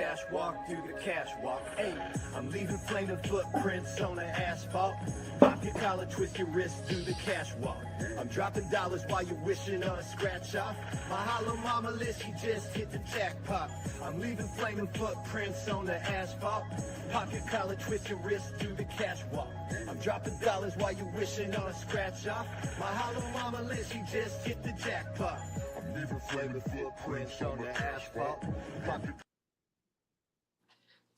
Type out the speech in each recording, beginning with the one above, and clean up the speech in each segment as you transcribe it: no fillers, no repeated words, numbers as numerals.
cash walk, through the cash walk. Hey, I'm leaving flaming footprints on the asphalt. Pop your collar, twist your wrist, do the cash walk. I'm dropping dollars while you're wishing on a scratch off. My hollow mama list, she just hit the jackpot. I'm leaving flaming footprints on the asphalt. Pop your collar, twist your wrist, do the cash walk. I'm dropping dollars while you're wishing on a scratch off. My hollow mama list, she just hit the jackpot. I'm leaving flaming footprints on the asphalt. Pop your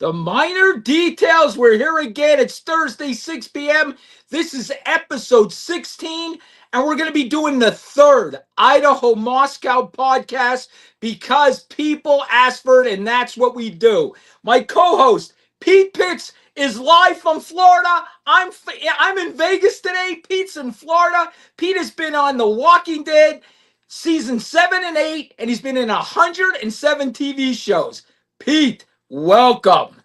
The Minor Details. We're here again. It's Thursday, 6 p.m. This is episode 16, and we're going to be doing the third Idaho Moscow podcast because people asked for it, and that's what we do. My co-host, Pete Pitts, is live from Florida. I'm in Vegas today. Pete's in Florida. Pete has been on The Walking Dead, season 7 and 8, and he's been in 107 TV shows. Pete, welcome.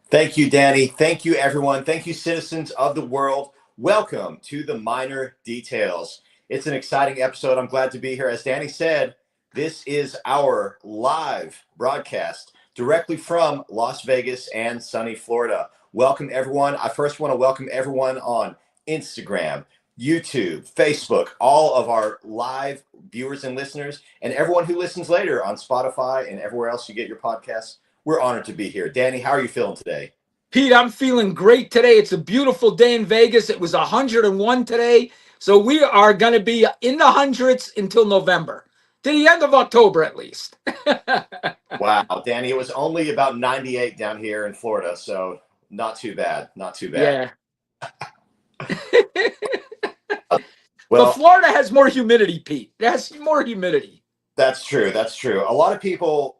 Thank you, Danny. Thank you, everyone. Thank you, citizens of the world. Welcome to the Minor Details. It's an exciting episode. I'm glad to be here. As Danny said, this is our live broadcast directly from Las Vegas and sunny Florida. Welcome, everyone. I first want to welcome everyone on Instagram, YouTube, Facebook, all of our live viewers and listeners, and everyone who listens later on Spotify and everywhere else you get your podcasts. We're honored to be here. Danny, how are you feeling today? Pete, I'm feeling great today. It's a beautiful day in Vegas. It was 101 today. So we are going to be in the hundreds until November, to the end of October at least. Wow, Danny, it was only about 98 down here in Florida, so not too bad. Not too bad. Yeah. Well, but Florida has more humidity, Pete. It has more humidity. That's true. That's true. A lot of people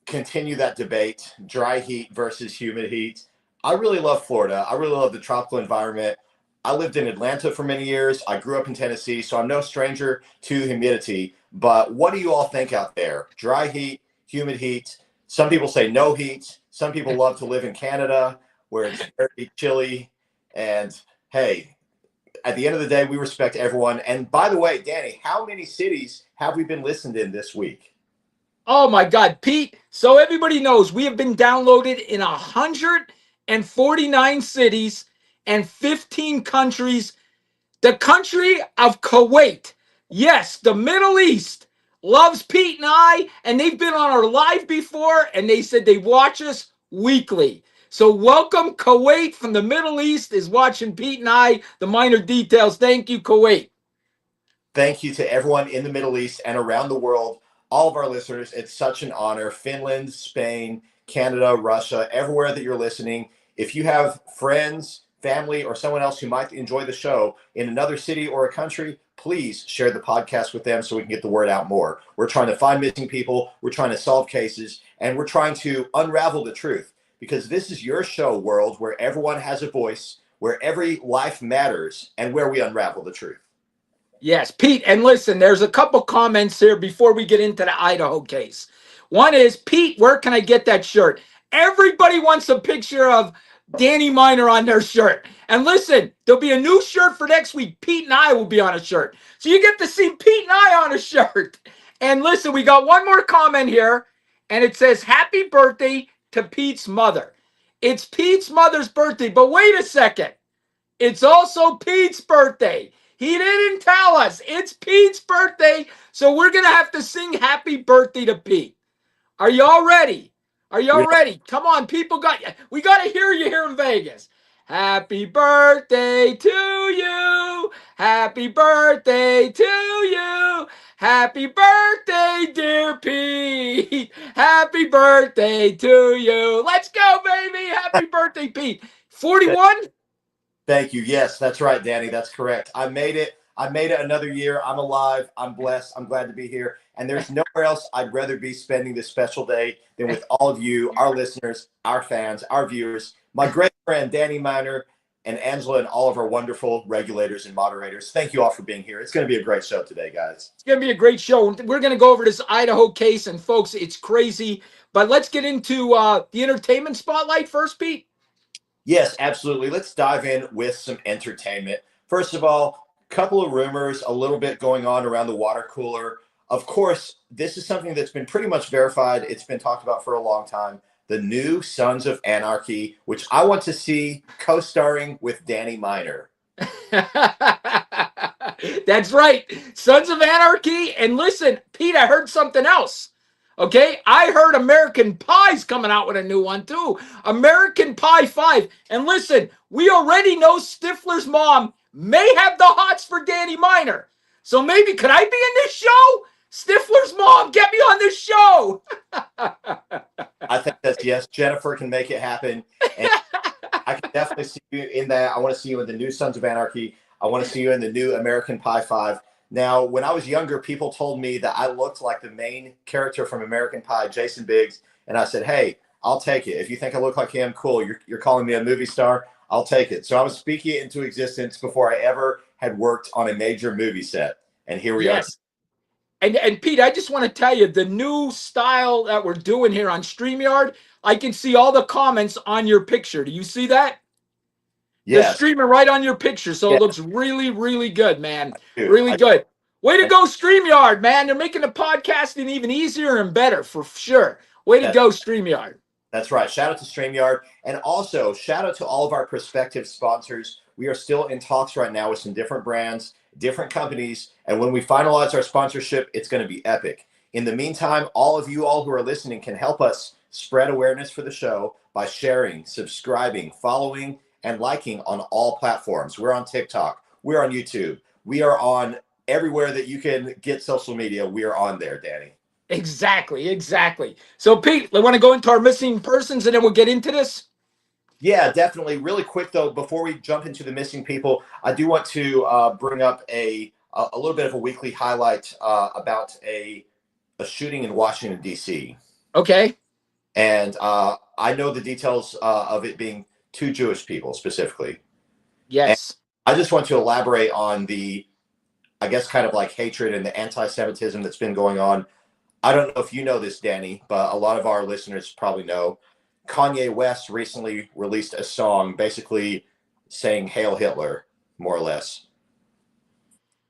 continue that debate, dry heat versus humid heat. I really love Florida. I really love the tropical environment. I lived in Atlanta for many years. I grew up in Tennessee, so I'm no stranger to humidity. But what do you all think out there? Dry heat, humid heat. Some people say no heat. Some people love to live in Canada where it's very chilly. And hey, at the end of the day, we respect everyone. And by the way, Danny, how many cities have we been listened in this week? Oh my God, Pete. So everybody knows we have been downloaded in 149 cities and 15 countries. The country of Kuwait. Yes, the Middle East loves Pete and I, and they've been on our live before, and they said they watch us weekly. So welcome, Kuwait from the Middle East is watching Pete and I, the Minor Details. Thank you, Kuwait. Thank you to everyone in the Middle East and around the world. All of our listeners, it's such an honor. Finland, Spain, Canada, Russia, everywhere that you're listening. If you have friends, family, or someone else who might enjoy the show in another city or a country, please share the podcast with them so we can get the word out more. We're trying to find missing people. We're trying to solve cases, and we're trying to unravel the truth because this is your show, world, where everyone has a voice, where every life matters, and where we unravel the truth. Yes, Pete, and listen, there's a couple comments here before we get into the Idaho case. One is, Pete, where can I get that shirt? Everybody wants a picture of Danny Miner on their shirt. And listen, there'll be a new shirt for next week. Pete and I will be on a shirt. So you get to see Pete and I on a shirt. And listen, we got one more comment here, and it says, happy birthday to Pete's mother. It's Pete's mother's birthday, but wait a second. It's also Pete's birthday. He didn't tell us. It's Pete's birthday, so we're going to have to sing happy birthday to Pete. Are y'all ready? Are y'all ready? Come on, people we got to hear you here in Vegas. Happy birthday to you. Happy birthday to you. Happy birthday, dear Pete. Happy birthday to you. Let's go, baby. Happy birthday, Pete. 41? Thank you. Yes, that's right, Danny. That's correct. I made it. I made it another year. I'm alive. I'm blessed. I'm glad to be here. And there's nowhere else I'd rather be spending this special day than with all of you, our listeners, our fans, our viewers, my great friend, Danny Miner, and Angela, and all of our wonderful regulators and moderators. Thank you all for being here. It's going to be a great show today, guys. It's going to be a great show. We're going to go over this Idaho case, and folks, it's crazy. But let's get into the entertainment spotlight first, Pete. Yes, absolutely. Let's dive in with some entertainment. First of all, a couple of rumors, a little bit going on around the water cooler. Of course, this is something that's been pretty much verified. It's been talked about for a long time. The new Sons of Anarchy, which I want to see co-starring with Danny Miner. That's right. Sons of Anarchy. And listen, Pete, I heard something else. Okay. I heard American Pie's coming out with a new one too. American Pie 5. And listen, we already know Stifler's mom may have the hots for Danny Miner. So maybe, could I be in this show? Stifler's mom, get me on this show. I think that's yes. Jennifer can make it happen. And I can definitely see you in that. I want to see you in the new Sons of Anarchy. I want to see you in the new American Pie 5. Now, when I was younger, people told me that I looked like the main character from American Pie, Jason Biggs. And I said, hey, I'll take it. If you think I look like him, cool. You're calling me a movie star. I'll take it. So I was speaking it into existence before I ever had worked on a major movie set. And here we are. And Pete, I just want to tell you, the new style that we're doing here on StreamYard, I can see all the comments on your picture. Do you see that? Yes. They're streaming right on your picture, so yes. It looks really, really good, man. Really good. Way to go, StreamYard, man. They're making the podcasting even easier and better, for sure. Way to go, StreamYard. That's right. Shout out to StreamYard. And also, shout out to all of our prospective sponsors. We are still in talks right now with some different brands, different companies. And when we finalize our sponsorship, it's going to be epic. In the meantime, all of you all who are listening can help us spread awareness for the show by sharing, subscribing, following, and liking on all platforms. We're on TikTok. We're on YouTube. We are on everywhere that you can get social media. We are on there, Danny. Exactly. So, Pete, I want to go into our missing persons and then we'll get into this. Yeah, definitely. Really quick, though, before we jump into the missing people, I do want to bring up a little bit of a weekly highlight about a shooting in Washington, D.C. Okay. And I know the details of it being 2 Jewish people specifically. Yes. And I just want to elaborate on the, I guess, kind of like hatred and the anti-Semitism that's been going on. I don't know if you know this, Danny, but a lot of our listeners probably know. Kanye West recently released a song basically saying Hail Hitler, more or less.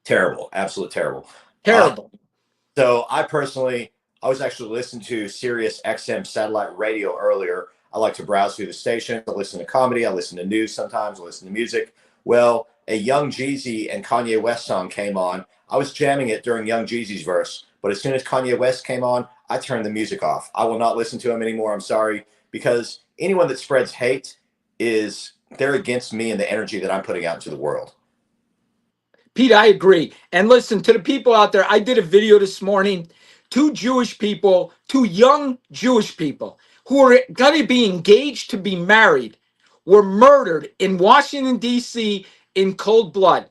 Terrible. Absolute terrible. Terrible. So I was actually listening to Sirius XM satellite radio earlier. I like to browse through the station. I listen to comedy. I listen to news sometimes. I listen to music. Well, a Young Jeezy and Kanye West song came on. I was jamming it during Young Jeezy's verse. But as soon as Kanye West came on, I turned the music off. I will not listen to him anymore. I'm sorry. Because anyone that spreads hate they're against me and the energy that I'm putting out into the world. Pete, I agree. And listen, to the people out there, I did a video this morning. 2 Jewish people, 2 young Jewish people who are going to be engaged to be married were murdered in Washington, D.C. in cold blood.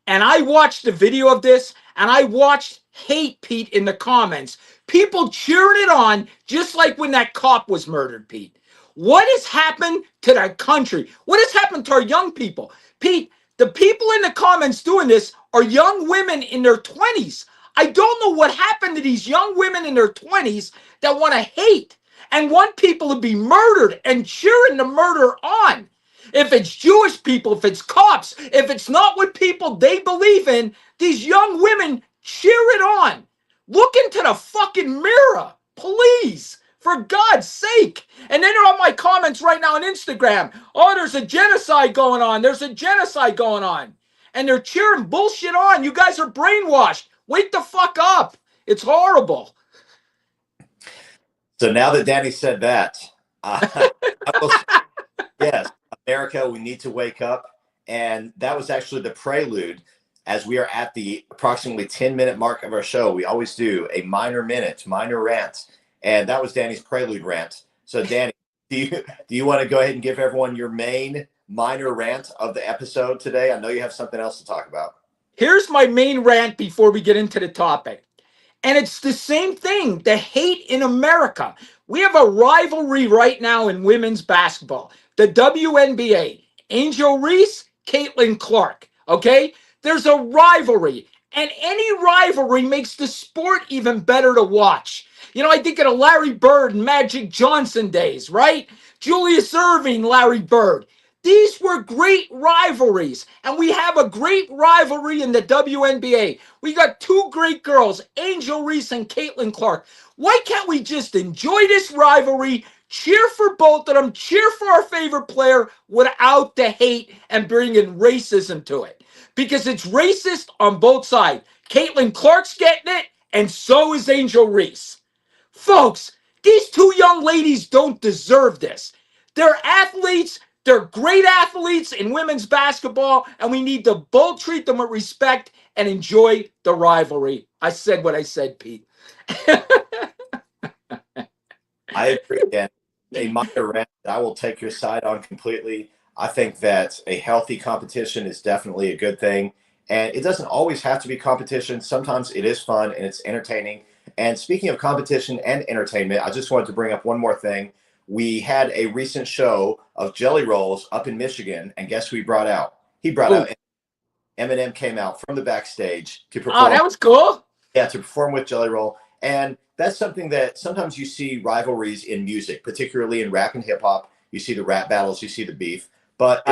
And I watched the video of this and I watched hate, Pete, in the comments. People cheering it on, just like when that cop was murdered, Pete. What has happened to our country? What has happened to our young people? Pete, the people in the comments doing this are young women in their 20s. I don't know what happened to these young women in their 20s that want to hate and want people to be murdered and cheering the murder on. If it's Jewish people, if it's cops, if it's not what people they believe in, these young women cheer it on. Look into the fucking mirror, please, for God's sake. And then they're on my comments right now on Instagram. Oh, there's a genocide going on. There's a genocide going on. And they're cheering bullshit on. You guys are brainwashed. Wake the fuck up. It's horrible. So now that Danny said that, yes, America, we need to wake up. And that was actually the prelude. As we are at the approximately 10-minute mark of our show, we always do a minor rant. And that was Danny's prelude rant. So Danny, do you want to go ahead and give everyone your main minor rant of the episode today? I know you have something else to talk about. Here's my main rant before we get into the topic. And it's the same thing, the hate in America. We have a rivalry right now in women's basketball. The WNBA, Angel Reese, Caitlin Clark, okay? There's a rivalry, and any rivalry makes the sport even better to watch. You know, I think of the Larry Bird and Magic Johnson days, right? Julius Erving, Larry Bird. These were great rivalries, and we have a great rivalry in the WNBA. We got two great girls, Angel Reese and Caitlin Clark. Why can't we just enjoy this rivalry, cheer for both of them, cheer for our favorite player without the hate and bringing racism to it? Because it's racist on both sides. Caitlin Clark's getting it, and so is Angel Reese. Folks, these two young ladies don't deserve this. They're athletes. They're great athletes in women's basketball, and we need to both treat them with respect and enjoy the rivalry. I said what I said, Pete. I agree, Dan. A minor rant that I will take your side on completely. I think that a healthy competition is definitely a good thing. And it doesn't always have to be competition. Sometimes it is fun and it's entertaining. And speaking of competition and entertainment, I just wanted to bring up one more thing. We had a recent show of Jelly Rolls up in Michigan, and guess who he brought out? He brought out Eminem came out from the backstage to perform. Oh, that was cool. Yeah, to perform with Jelly Roll. And that's something that sometimes you see rivalries in music, particularly in rap and hip hop. You see the rap battles, you see the beef, but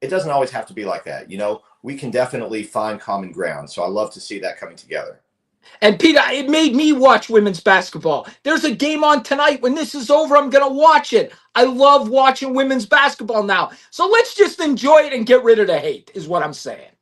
it doesn't always have to be like that. You know, we can definitely find common ground. So I love to see that coming together. And Peter, it made me watch women's basketball. There's a game on tonight. When this is over, I'm going to watch it. I love watching women's basketball now. So let's just enjoy it and get rid of the hate, is what I'm saying.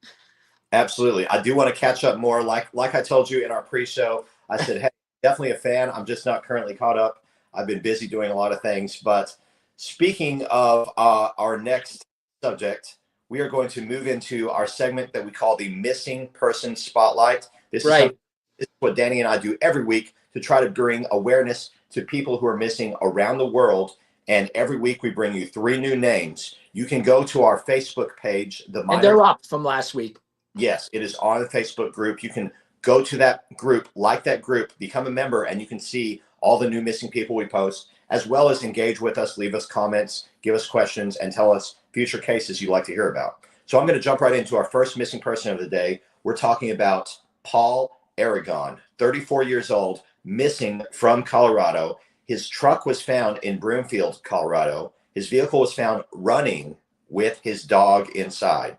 Absolutely. I do want to catch up more. Like I told you in our pre-show, I said, hey, definitely a fan. I'm just not currently caught up. I've been busy doing a lot of things. But speaking of our next subject, we are going to move into our segment that we call the Missing Person Spotlight. This is what Danny and I do every week to try to bring awareness to people who are missing around the world. And every week we bring you 3 new names. You can go to our Facebook page, And they're up from last week. Yes, it is on the Facebook group. You can go to that group, like that group, become a member, and you can see all the new missing people we post, as well as engage with us, leave us comments, give us questions, and tell us future cases you'd like to hear about. So I'm going to jump right into our first missing person of the day. We're talking about Paul Aragon, 34 years old, missing from Colorado. His truck was found in Broomfield, Colorado. His vehicle was found running with his dog inside.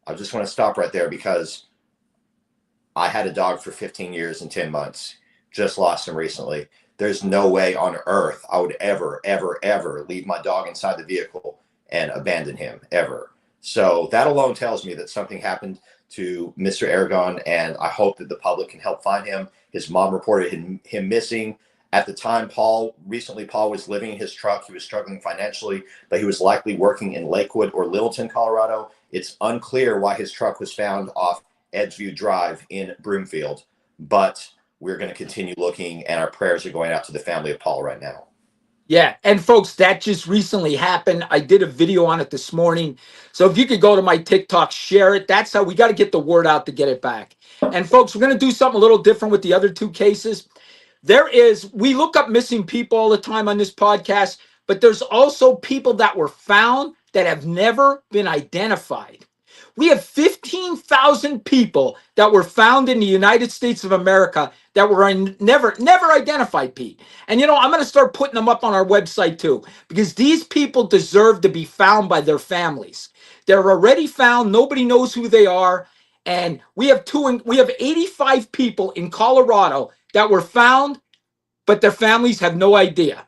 I just want to stop right there because I had a dog for 15 years and 10 months. Just lost him recently. There's no way on earth I would ever, ever, ever leave my dog inside the vehicle and abandon him, ever. So that alone tells me that something happened to Mr. Aragon, and I hope that the public can help find him. His mom reported him missing. At the time, Paul was living in his truck. He was struggling financially, but he was likely working in Lakewood or Littleton, Colorado. It's unclear why his truck was found off Edgeview Drive in Broomfield, but we're going to continue looking, and our prayers are going out to the family of Paul right now. Yeah, and folks, that just recently happened. I did a video on it this morning. So if you could go to my TikTok, share it. That's how we got to get the word out to get it back. And folks, we're going to do something a little different with the other 2 cases. We look up missing people all the time on this podcast, but there's also people that were found that have never been identified. We have 15,000 people that were found in the United States of America that were never identified, Pete. And I'm going to start putting them up on our website too, because these people deserve to be found by their families. They're already found. Nobody knows who they are. And we have 85 people in Colorado that were found, but their families have no idea.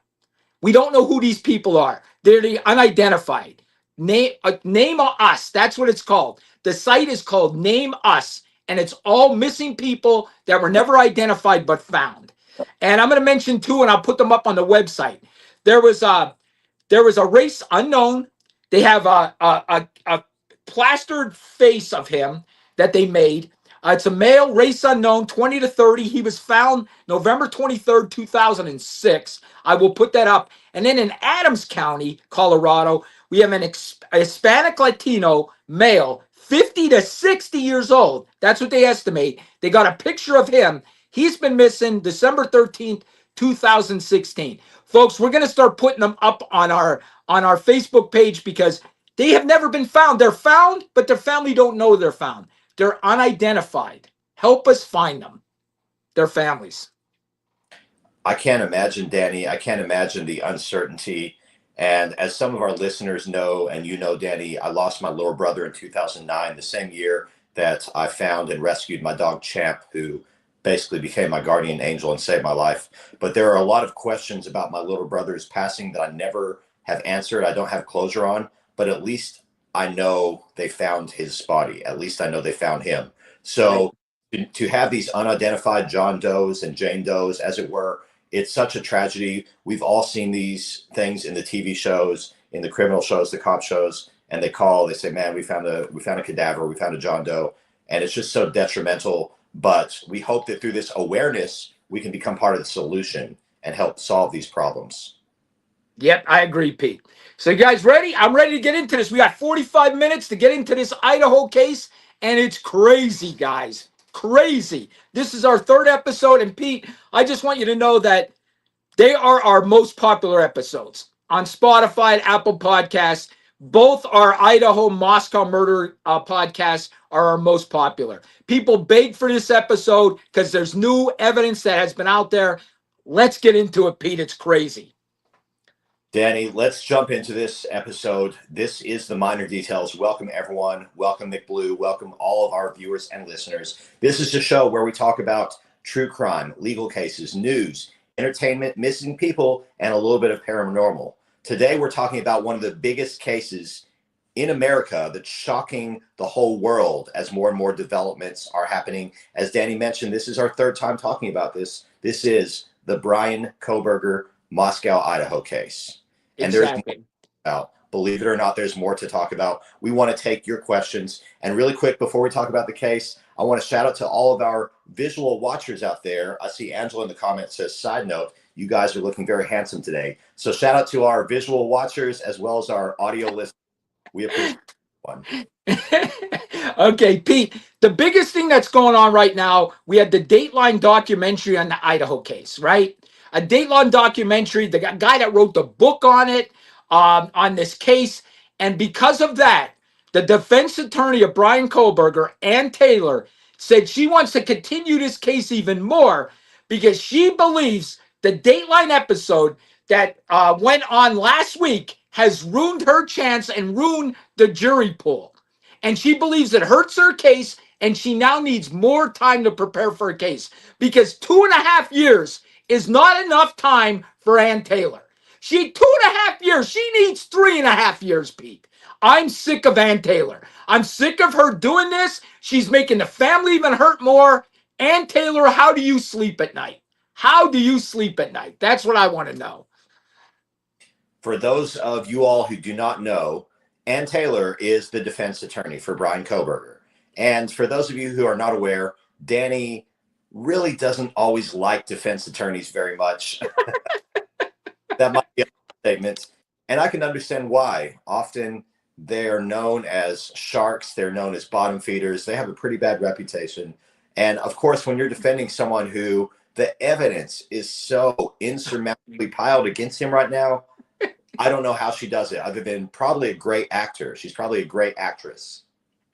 We don't know who these people are. They're the unidentified. Name Us. That's what it's called. The site is called Name Us, and it's all missing people that were never identified but found. And I'm going to mention 2, and I'll put them up on the website. There was a race unknown. They have a plastered face of him that they made. It's a male, race unknown, 20 to 30. He was found November 23rd, 2006. I will put that up. And then in Adams County, Colorado, we have a Hispanic Latino male, 50 to 60 years old. That's what they estimate. They got a picture of him. He's been missing December 13th, 2016. Folks, we're going to start putting them up on our Facebook page because they have never been found. They're found, but their family don't know they're found. They're unidentified. Help us find them, their families. I can't imagine, Danny. I can't imagine the uncertainty And as some of our listeners know, and you know, Danny, I lost my little brother in 2009, the same year that I found and rescued my dog Champ, who basically became my guardian angel and saved my life. But there are a lot of questions about my little brother's passing that I never have answered. I don't have closure on, but at least I know they found his body. At least I know they found him. So to have these unidentified John Does and Jane Does, as it were, it's such a tragedy. We've all seen these things in the TV shows, in the criminal shows, the cop shows, and they say, man, we found a cadaver, we found a John Doe. And it's just so detrimental. But we hope that through this awareness, we can become part of the solution and help solve these problems. Yep, I agree, Pete. So you guys ready? I'm ready to get into this. We got 45 minutes to get into this Idaho case, and it's crazy, guys. Crazy. This is our third episode, and Pete, I just want you to know that they are our most popular episodes on Spotify, Apple Podcasts. Both our Idaho Moscow Murder podcasts are our most popular. People beg for this episode because there's new evidence that has been out there. Let's get into it, Pete. It's crazy. Danny, let's jump into this episode. This is the Minor Details. Welcome, everyone. Welcome, Nick Blue. Welcome, all of our viewers and listeners. This is a show where we talk about true crime, legal cases, news, entertainment, missing people, and a little bit of paranormal. Today, we're talking about one of the biggest cases in America that's shocking the whole world as more and more developments are happening. As Danny mentioned, this is our third time talking about this. This is the Bryan Kohberger Moscow, Idaho case. And Exactly. there's more, believe it or not, there's more to talk about. We want to take your questions. And really quick, before we talk about the case, I want to shout out to all of our visual watchers out there. I see Angela in the comments says, side note, you guys are looking very handsome today. So shout out to our visual watchers as well as our audio listeners. We appreciate one. Okay, Pete, the biggest thing that's going on right now, we had the Dateline documentary on the Idaho case, right? A Dateline documentary, the guy that wrote the book on it, on this case. And because of that, the defense attorney of Bryan Kohberger, Ann Taylor, said she wants to continue this case even more because she believes the Dateline episode that went on last week has ruined her chance and ruined the jury pool. And she believes it hurts her case, and she now needs more time to prepare for a case because 2.5 years is not enough time for Ann Taylor. She 2.5 years. She needs 3.5 years, Pete. I'm sick of Ann Taylor. I'm sick of her doing this. She's making the family even hurt more. Ann Taylor, how do you sleep at night? How do you sleep at night? That's what I want to know. For those of you all who do not know, Ann Taylor is the defense attorney for Bryan Kohberger. And for those of you who are not aware, Danny really doesn't always like defense attorneys very much. That might be a statement. And I can understand why. Often they are known as sharks. They're known as bottom feeders. They have a pretty bad reputation. And of course, when you're defending someone who the evidence is so insurmountably piled against him right now, I don't know how she does it other than probably a great actor. She's probably a great actress.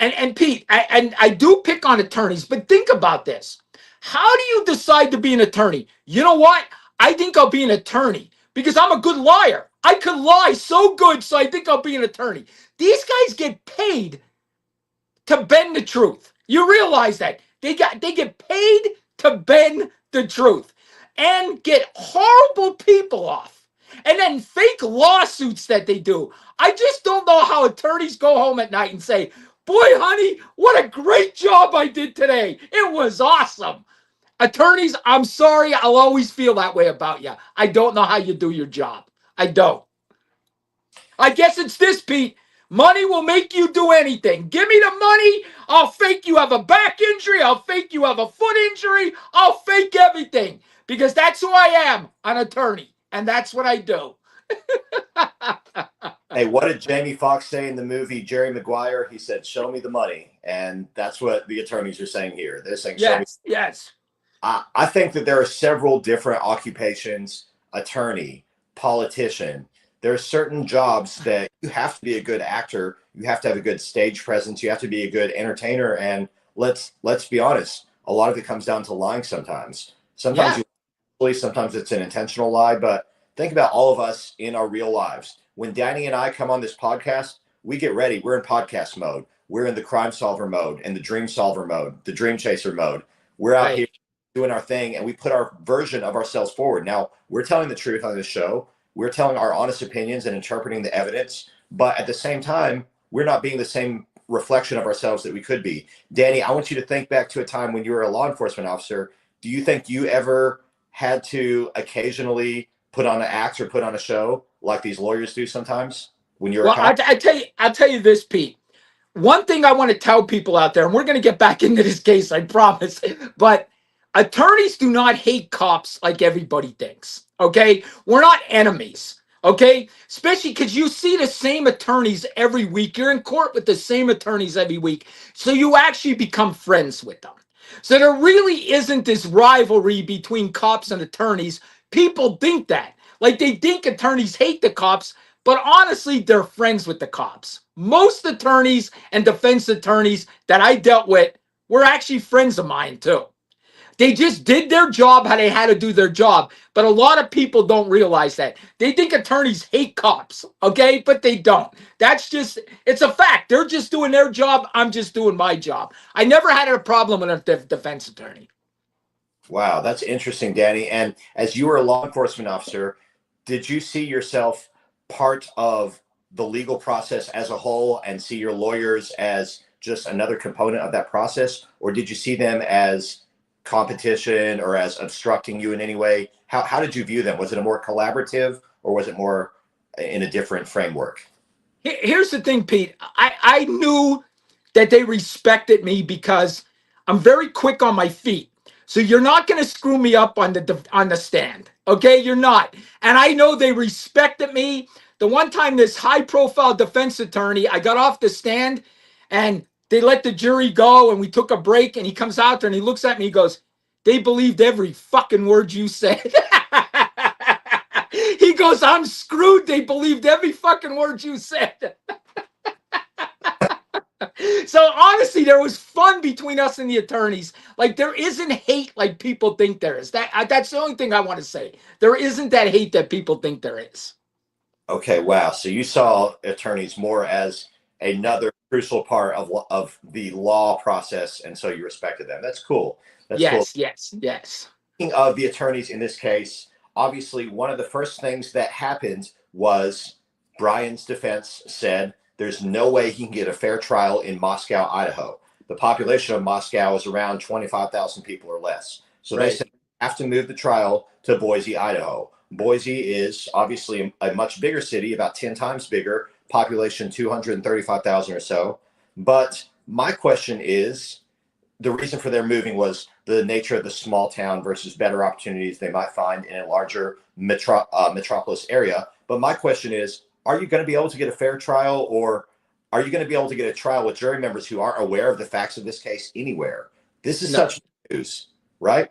And Pete, I do pick on attorneys, but think about this. How do you decide to be an attorney? You know what? I think I'll be an attorney because I'm a good liar. I could lie so good, so I think I'll be an attorney. These guys get paid to bend the truth. You realize that. They get paid to bend the truth and get horrible people off. And then fake lawsuits that they do. I just don't know how attorneys go home at night and say, boy, honey, what a great job I did today. It was awesome. Attorneys, I'm sorry. I'll always feel that way about you. I don't know how you do your job. I don't. I guess it's this, Pete. Money will make you do anything. Give me the money. I'll fake you have a back injury. I'll fake you have a foot injury. I'll fake everything because that's who I am, an attorney. And that's what I do. Hey, what did Jamie Foxx say in the movie Jerry Maguire? He said, show me the money. And that's what the attorneys are saying here. They're saying, show me. Yes. I think that there are several different occupations: attorney, politician. There are certain jobs that you have to be a good actor. You have to have a good stage presence. You have to be a good entertainer. And let's be honest, a lot of it comes down to lying sometimes. Sometimes it's an intentional lie, but think about all of us in our real lives. When Danny and I come on this podcast, we get ready. We're in podcast mode. We're in the crime solver mode and the dream solver mode, the dream chaser mode. We're out here doing our thing, and we put our version of ourselves forward. Now, we're telling the truth on this show. We're telling our honest opinions and interpreting the evidence. But at the same time, we're not being the same reflection of ourselves that we could be. Danny, I want you to think back to a time when you were a law enforcement officer. Do you think you ever had to occasionally put on an act or put on a show like these lawyers do sometimes when you're a Well, cop? I'll tell you this, Pete. One thing I want to tell people out there, and we're going to get back into this case, I promise, but attorneys do not hate cops like everybody thinks. Okay, we're not enemies. Okay, especially because you see the same attorneys every week. You're in court with the same attorneys every week, so you actually become friends with them. So there really isn't this rivalry between cops and attorneys. People think that. Like they think attorneys hate the cops, but honestly, they're friends with the cops. Most attorneys and defense attorneys that I dealt with were actually friends of mine too. They just did their job how they had to do their job. But a lot of people don't realize that. They think attorneys hate cops, okay? But they don't. It's a fact. They're just doing their job. I'm just doing my job. I never had a problem with a defense attorney. Wow, that's interesting, Danny. And as you were a law enforcement officer, did you see yourself part of the legal process as a whole and see your lawyers as just another component of that process? Or did you see them as competition or as obstructing you in any way? How did you view them? Was it a more collaborative or was it more in a different framework? Here's the thing, Pete. I knew that they respected me because I'm very quick on my feet. So you're not going to screw me up on the stand. Okay? You're not. And I know they respected me. The one time this high profile defense attorney, I got off the stand and they let the jury go and we took a break and he comes out there and he looks at me, he goes, "They believed every fucking word you said." He goes, "I'm screwed. They believed every fucking word you said." So honestly, there was fun between us and the attorneys. Like there isn't hate like people think there is. That's the only thing I want to say. There isn't that hate that people think there is. Okay, wow. So you saw attorneys more as another crucial part of the law process, and so you respected them. That's cool. That's cool. Yes. Speaking of the attorneys in this case, obviously one of the first things that happened was Brian's defense said there's no way he can get a fair trial in Moscow, Idaho. The population of Moscow is around 25,000 people or less. So they said have to move the trial to Boise, Idaho. Boise is obviously a much bigger city, about 10 times bigger, population 235,000 or so. But my question is, the reason for their moving was the nature of the small town versus better opportunities they might find in a larger metropolis area. But my question is, are you going to be able to get a fair trial, or are you going to be able to get a trial with jury members who aren't aware of the facts of this case anywhere? This is such news, right?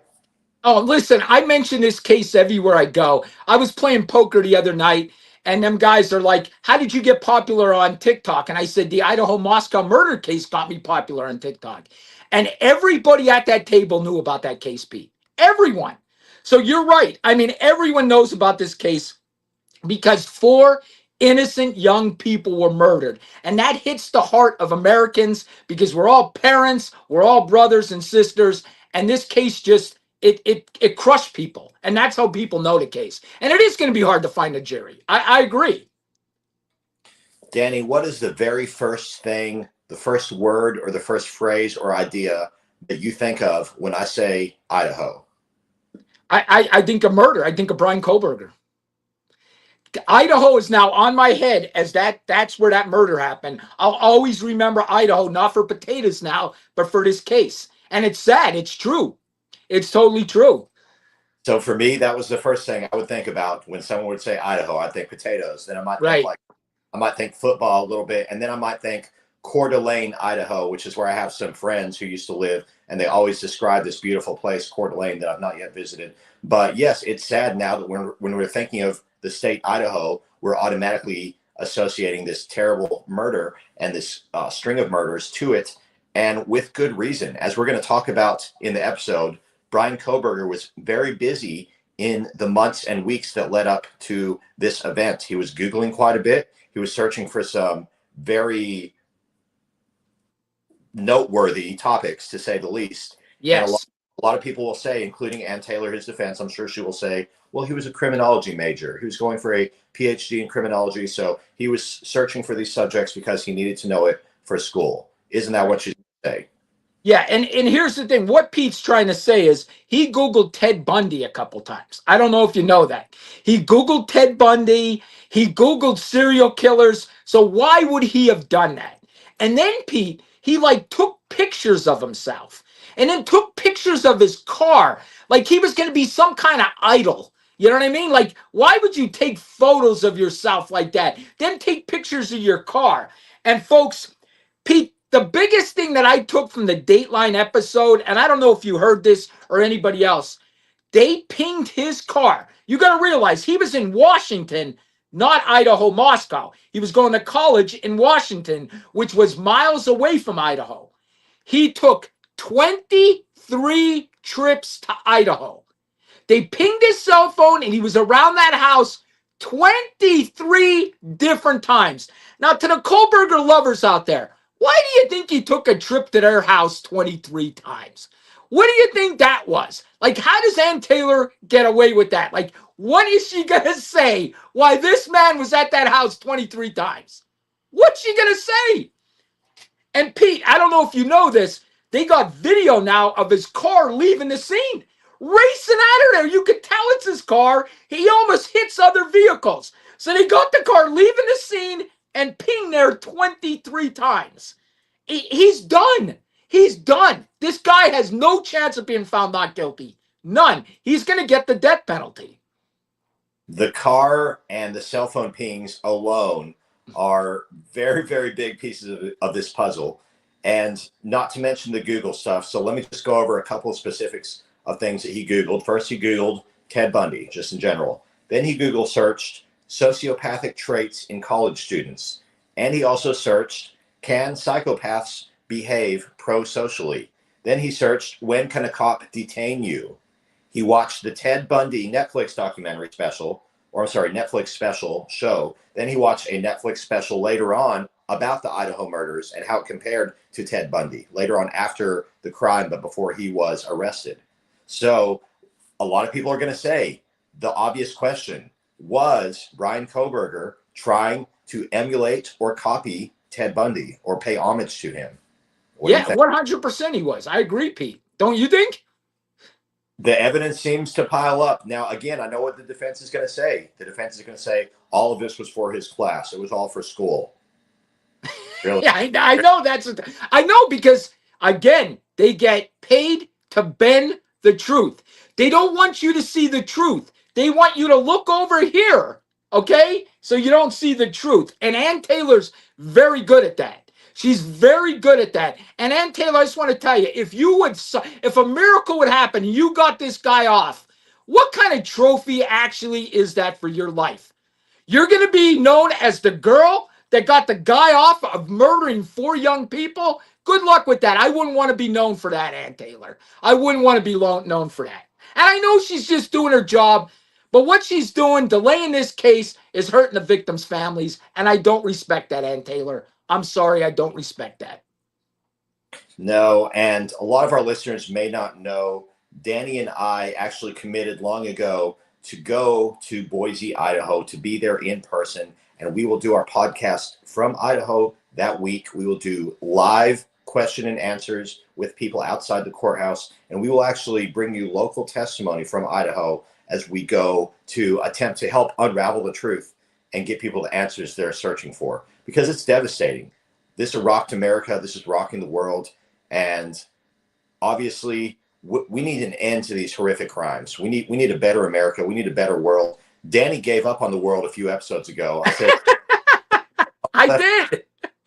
Oh, listen, I mention this case everywhere I go. I was playing poker the other night, and them guys are like, "How did you get popular on TikTok?" And I said, "The Idaho Moscow murder case got me popular on TikTok." And everybody at that table knew about that case, Pete. Everyone. So you're right. I mean, everyone knows about this case because 4 innocent young people were murdered. And that hits the heart of Americans because we're all parents, we're all brothers and sisters. And this case just, it crushed people. And that's how people know the case. And it is going to be hard to find a jury. I agree. Danny, what is the very first thing, the first word or the first phrase or idea that you think of when I say Idaho? I think of murder. I think of Brian Koberger. Idaho is now on my head as that's where that murder happened. I'll always remember Idaho, not for potatoes now, but for this case. And it's sad. It's true. It's totally true. So for me, that was the first thing I would think about when someone would say Idaho. I'd think potatoes. Then I might think I might think football a little bit, and then I might think Coeur d'Alene, Idaho, which is where I have some friends who used to live, and they always describe this beautiful place, Coeur d'Alene, that I've not yet visited. But yes, it's sad now that when we're thinking of the state Idaho, we're automatically associating this terrible murder and this string of murders to it, and with good reason. As we're going to talk about in the episode, Brian Koberger was very busy in the months and weeks that led up to this event. He was Googling quite a bit. He was searching for some very noteworthy topics, to say the least. And Yes. a lot of people will say, including Ann Taylor, his defense, I'm sure she will say, well, he was a criminology major. He was going for a PhD in criminology. So he was searching for these subjects because he needed to know it for school. Isn't that what you say? Yeah, and here's the thing. What Pete's trying to say is he Googled Ted Bundy a couple times. I don't know if you know that. He Googled Ted Bundy. He Googled serial killers. So why would he have done that? And then Pete, he like took pictures of himself and then took pictures of his car. Like he was going to be some kind of idol. You know what I mean? Like, why would you take photos of yourself like that? Then take pictures of your car. And folks, Pete, the biggest thing that I took from the Dateline episode, and I don't know if you heard this or anybody else, they pinged his car. You got to realize he was in Washington, not Idaho, Moscow. He was going to college in Washington, which was miles away from Idaho. He took 23 trips to Idaho. They pinged his cell phone and he was around that house 23 different times. Now, to the Kohlberger lovers out there, why do you think he took a trip to their house 23 times? What do you think that was? Like, how does Ann Taylor get away with that? Like, what is she going to say why this man was at that house 23 times? What's she going to say? And Pete, I don't know if you know this, they got video now of his car leaving the scene, racing out of there. You could tell it's his car. He almost hits other vehicles. So they got the car leaving the scene and pinged there 23 times. He's done. He's done. This guy has no chance of being found not guilty. None. He's going to get the death penalty. The car and the cell phone pings alone are very, very big pieces of this puzzle, and not to mention the Google stuff. So let me just go over a couple of specifics of things that he Googled. First, he Googled Ted Bundy, just in general. Then he Google searched sociopathic traits in college students. And he also searched, can psychopaths behave pro-socially? Then he searched, when can a cop detain you? He watched the Ted Bundy Netflix documentary special, or sorry, Netflix special show. Then he watched a Netflix special later on about the Idaho murders and how it compared to Ted Bundy later on after the crime, but before he was arrested. So a lot of people are going to say the obvious question, was Bryan Kohberger trying to emulate or copy Ted Bundy or pay homage to him? Yeah, 100% he was. I agree, Pete. Don't you think? The evidence seems to pile up. Now, again, I know what the defense is going to say. The defense is going to say all of this was for his class. It was all for school. Really? Yeah, I know I know because, again, they get paid to bend the truth. They don't want you to see the truth. They want you to look over here, okay? So you don't see the truth. And Ann Taylor's very good at that. She's very good at that. And Ann Taylor, I just want to tell you, if a miracle would happen, you got this guy off, what kind of trophy actually is that for your life? You're going to be known as the girl that got the guy off of murdering 4 young people? Good luck with that. I wouldn't want to be known for that, Ann Taylor. I wouldn't want to be known for that. And I know she's just doing her job, but what she's doing, delaying this case, is hurting the victims' families, and I don't respect that, Ann Taylor. I'm sorry, I don't respect that. No, and a lot of our listeners may not know, Danny and I actually committed long ago to go to Boise, Idaho, to be there in person, and we will do our podcast from Idaho that week. We will do live question and answers with people outside the courthouse, and we will actually bring you local testimony from Idaho as we go to attempt to help unravel the truth and get people the answers they're searching for, because it's devastating. This has rocked America. This is rocking the world. And obviously, we need an end to these horrific crimes. We need a better America. We need a better world. Danny gave up on the world a few episodes ago. I said, I did.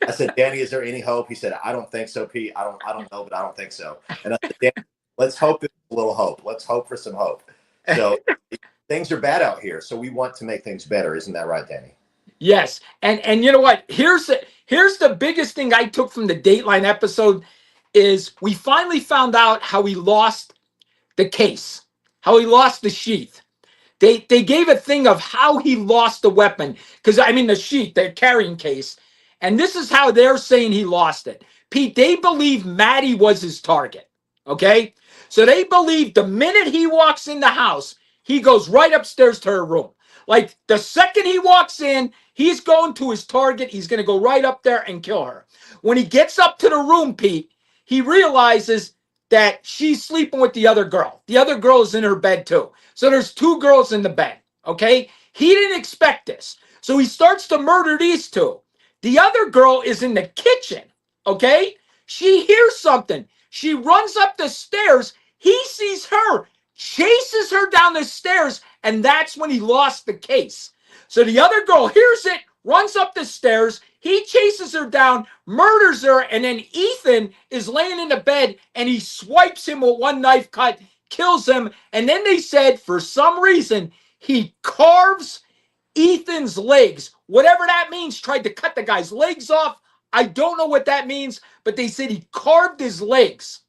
I said, Danny, is there any hope? He said, I don't think so, Pete. I don't know, but I don't think so. And I said, Danny, let's hope there's a little hope. Let's hope for some hope. So things are bad out here. So we want to make things better. Isn't that right, Danny? Yes. And you know what? Here's the biggest thing I took from the Dateline episode is we finally found out how he lost the case, how he lost the sheath. They gave a thing of how he lost the weapon. Because, I mean, the sheet, the carrying case. And this is how they're saying he lost it. Pete, they believe Maddie was his target. Okay? So they believe the minute he walks in the house, he goes right upstairs to her room. Like the second he walks in, he's going to his target. He's going to go right up there and kill her. When he gets up to the room, Pete, he realizes that she's sleeping with the other girl. The other girl is in her bed too. So there's two girls in the bed. Okay? He didn't expect this. So he starts to murder these two. The other girl is in the kitchen. Okay? She hears something. She runs up the stairs. He sees her, chases her down the stairs, and that's when he lost the case. So the other girl hears it, runs up the stairs. He chases her down, murders her, and then Ethan is laying in the bed, and he swipes him with one knife cut, kills him, and then they said, for some reason, he carves Ethan's legs. Whatever that means, tried to cut the guy's legs off. I don't know what that means, but they said he carved his legs.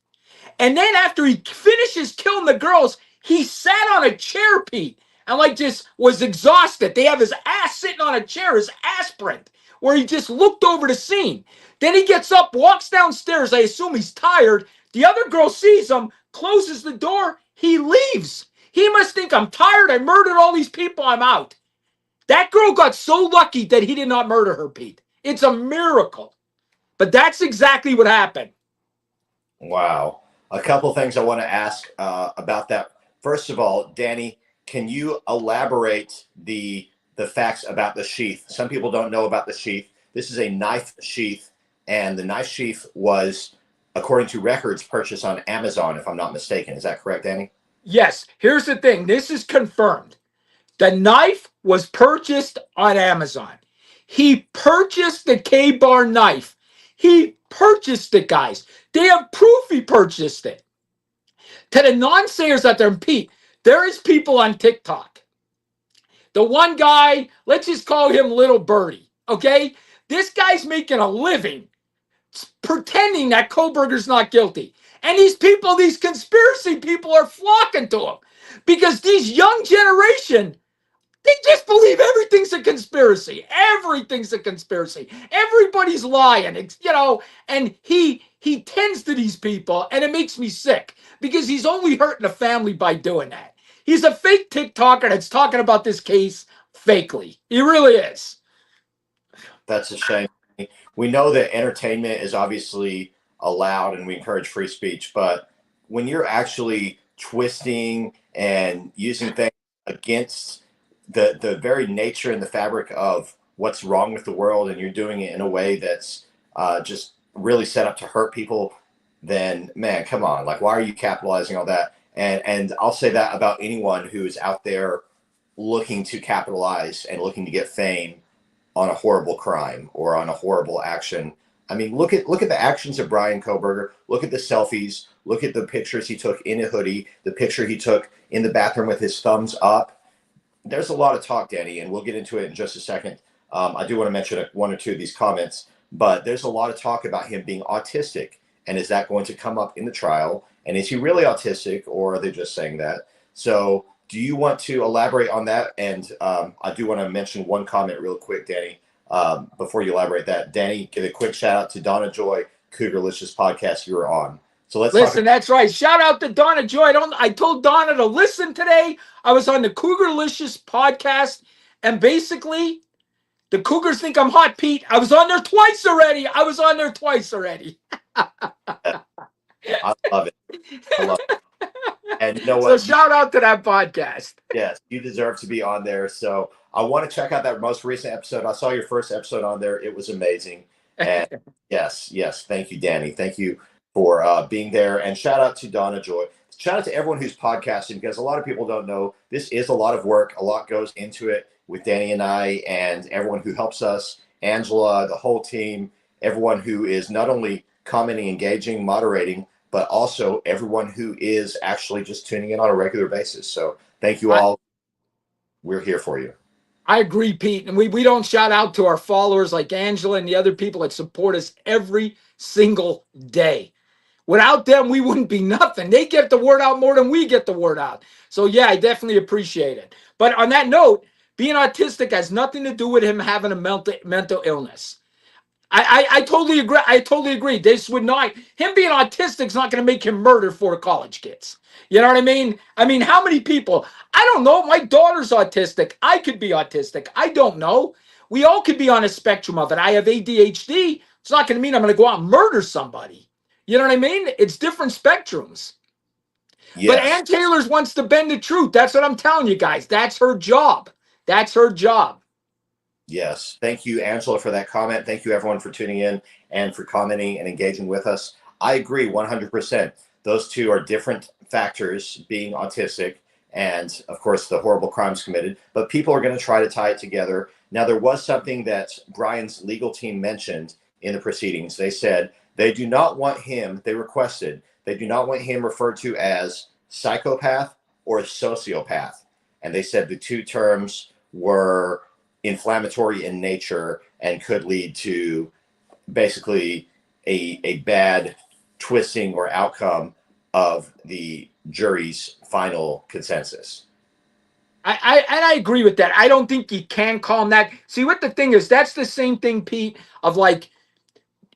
And then after he finishes killing the girls, he sat on a chair, Pete, and like just was exhausted. They have his ass sitting on a chair, his ass print, where he just looked over the scene. Then he gets up, walks downstairs. I assume he's tired. The other girl sees him, closes the door. He leaves. He must think, I'm tired. I murdered all these people. I'm out. That girl got so lucky that he did not murder her, Pete. It's a miracle. But that's exactly what happened. Wow. A couple things I want to ask about that. First of all, Danny, can you elaborate the facts about the sheath? Some people don't know about the sheath. This is a knife sheath, and the knife sheath was, according to records, purchased on Amazon, if I'm not mistaken. Is that correct, Danny? Yes. Here's the thing. This is confirmed. The knife was purchased on Amazon. He purchased the K-Bar knife. He purchased it, guys. They have proof he purchased it. To the non-sayers out there, and Pete, there is people on TikTok. The one guy, let's just call him Little Birdie, okay? This guy's making a living pretending that Koberger's not guilty. And these people, these conspiracy people are flocking to him because these young generation, they just believe everything's a conspiracy. Everything's a conspiracy. Everybody's lying, and he tends to these people, and it makes me sick because he's only hurting the family by doing that. He's a fake TikToker that's talking about this case fakely. He really is. That's a shame. We know that entertainment is obviously allowed and we encourage free speech, but when you're actually twisting and using things against the very nature and the fabric of what's wrong with the world, and you're doing it in a way that's just really set up to hurt people, then man, come on, like, why are you capitalizing on that? And I'll say that about anyone who's out there looking to capitalize and looking to get fame on a horrible crime or on a horrible action. I mean, look at the actions of Brian Koberger. Look at the selfies. Look at the pictures he took in a hoodie, the picture he took in the bathroom with his thumbs up. There's a lot of talk, Danny, and we'll get into it in just a second. I do want to mention one or two of these comments, but there's a lot of talk about him being autistic. And is that going to come up in the trial? And is he really autistic, or are they just saying that? So do you want to elaborate on that? And I do want to mention one comment real quick, Danny, before you elaborate that. Danny, give a quick shout out to Donna Joy, Cougarlicious podcast you were on. So let's listen. That's right. Shout out to Donna Joy. I told Donna to listen today. I was on the Cougarlicious podcast, and basically, the Cougars think I'm hot, Pete. I was on there twice already. I love it. I love it. And you know So what? shout out to that podcast. Yes, you deserve to be on there. So I want to check out that most recent episode. I saw your first episode on there. It was amazing. And yes, thank you, Danny. Thank you for being there. And shout out to Donna Joy. Shout out to everyone who's podcasting, because a lot of people don't know this is a lot of work. A lot goes into it with Danny and I and everyone who helps us, Angela, the whole team, everyone who is not only commenting, engaging, moderating, but also everyone who is actually just tuning in on a regular basis. So thank you all. We're here for you. I agree, Pete. And we don't shout out to our followers like Angela and the other people that support us every single day. Without them, we wouldn't be nothing. They get the word out more than we get the word out. So, yeah, I definitely appreciate it. But on that note, being autistic has nothing to do with him having a mental illness. I totally agree. I totally agree. This would not, him being autistic is not going to make him murder 4 college kids. You know what I mean? I mean, how many people? I don't know. My daughter's autistic. I could be autistic. I don't know. We all could be on a spectrum of it. I have ADHD. It's not going to mean I'm going to go out and murder somebody. You know what I mean? It's different spectrums. But Yes. Ann Taylor's wants to bend the truth. That's what I'm telling you guys. That's her job. That's her job. Yes. Thank you, Angela, for that comment. Thank you, everyone, for tuning in and for commenting and engaging with us. I agree 100%. Those two are different factors, being autistic and, of course, the horrible crimes committed. But people are going to try to tie it together. Now, there was something that Brian's legal team mentioned in the proceedings. They said they do not want him, they requested, they do not want him referred to as psychopath or sociopath. And they said the two terms were inflammatory in nature and could lead to basically a bad twisting or outcome of the jury's final consensus. I agree with that. I don't think you can call him that. See, what the thing is, that's the same thing, Pete, of like,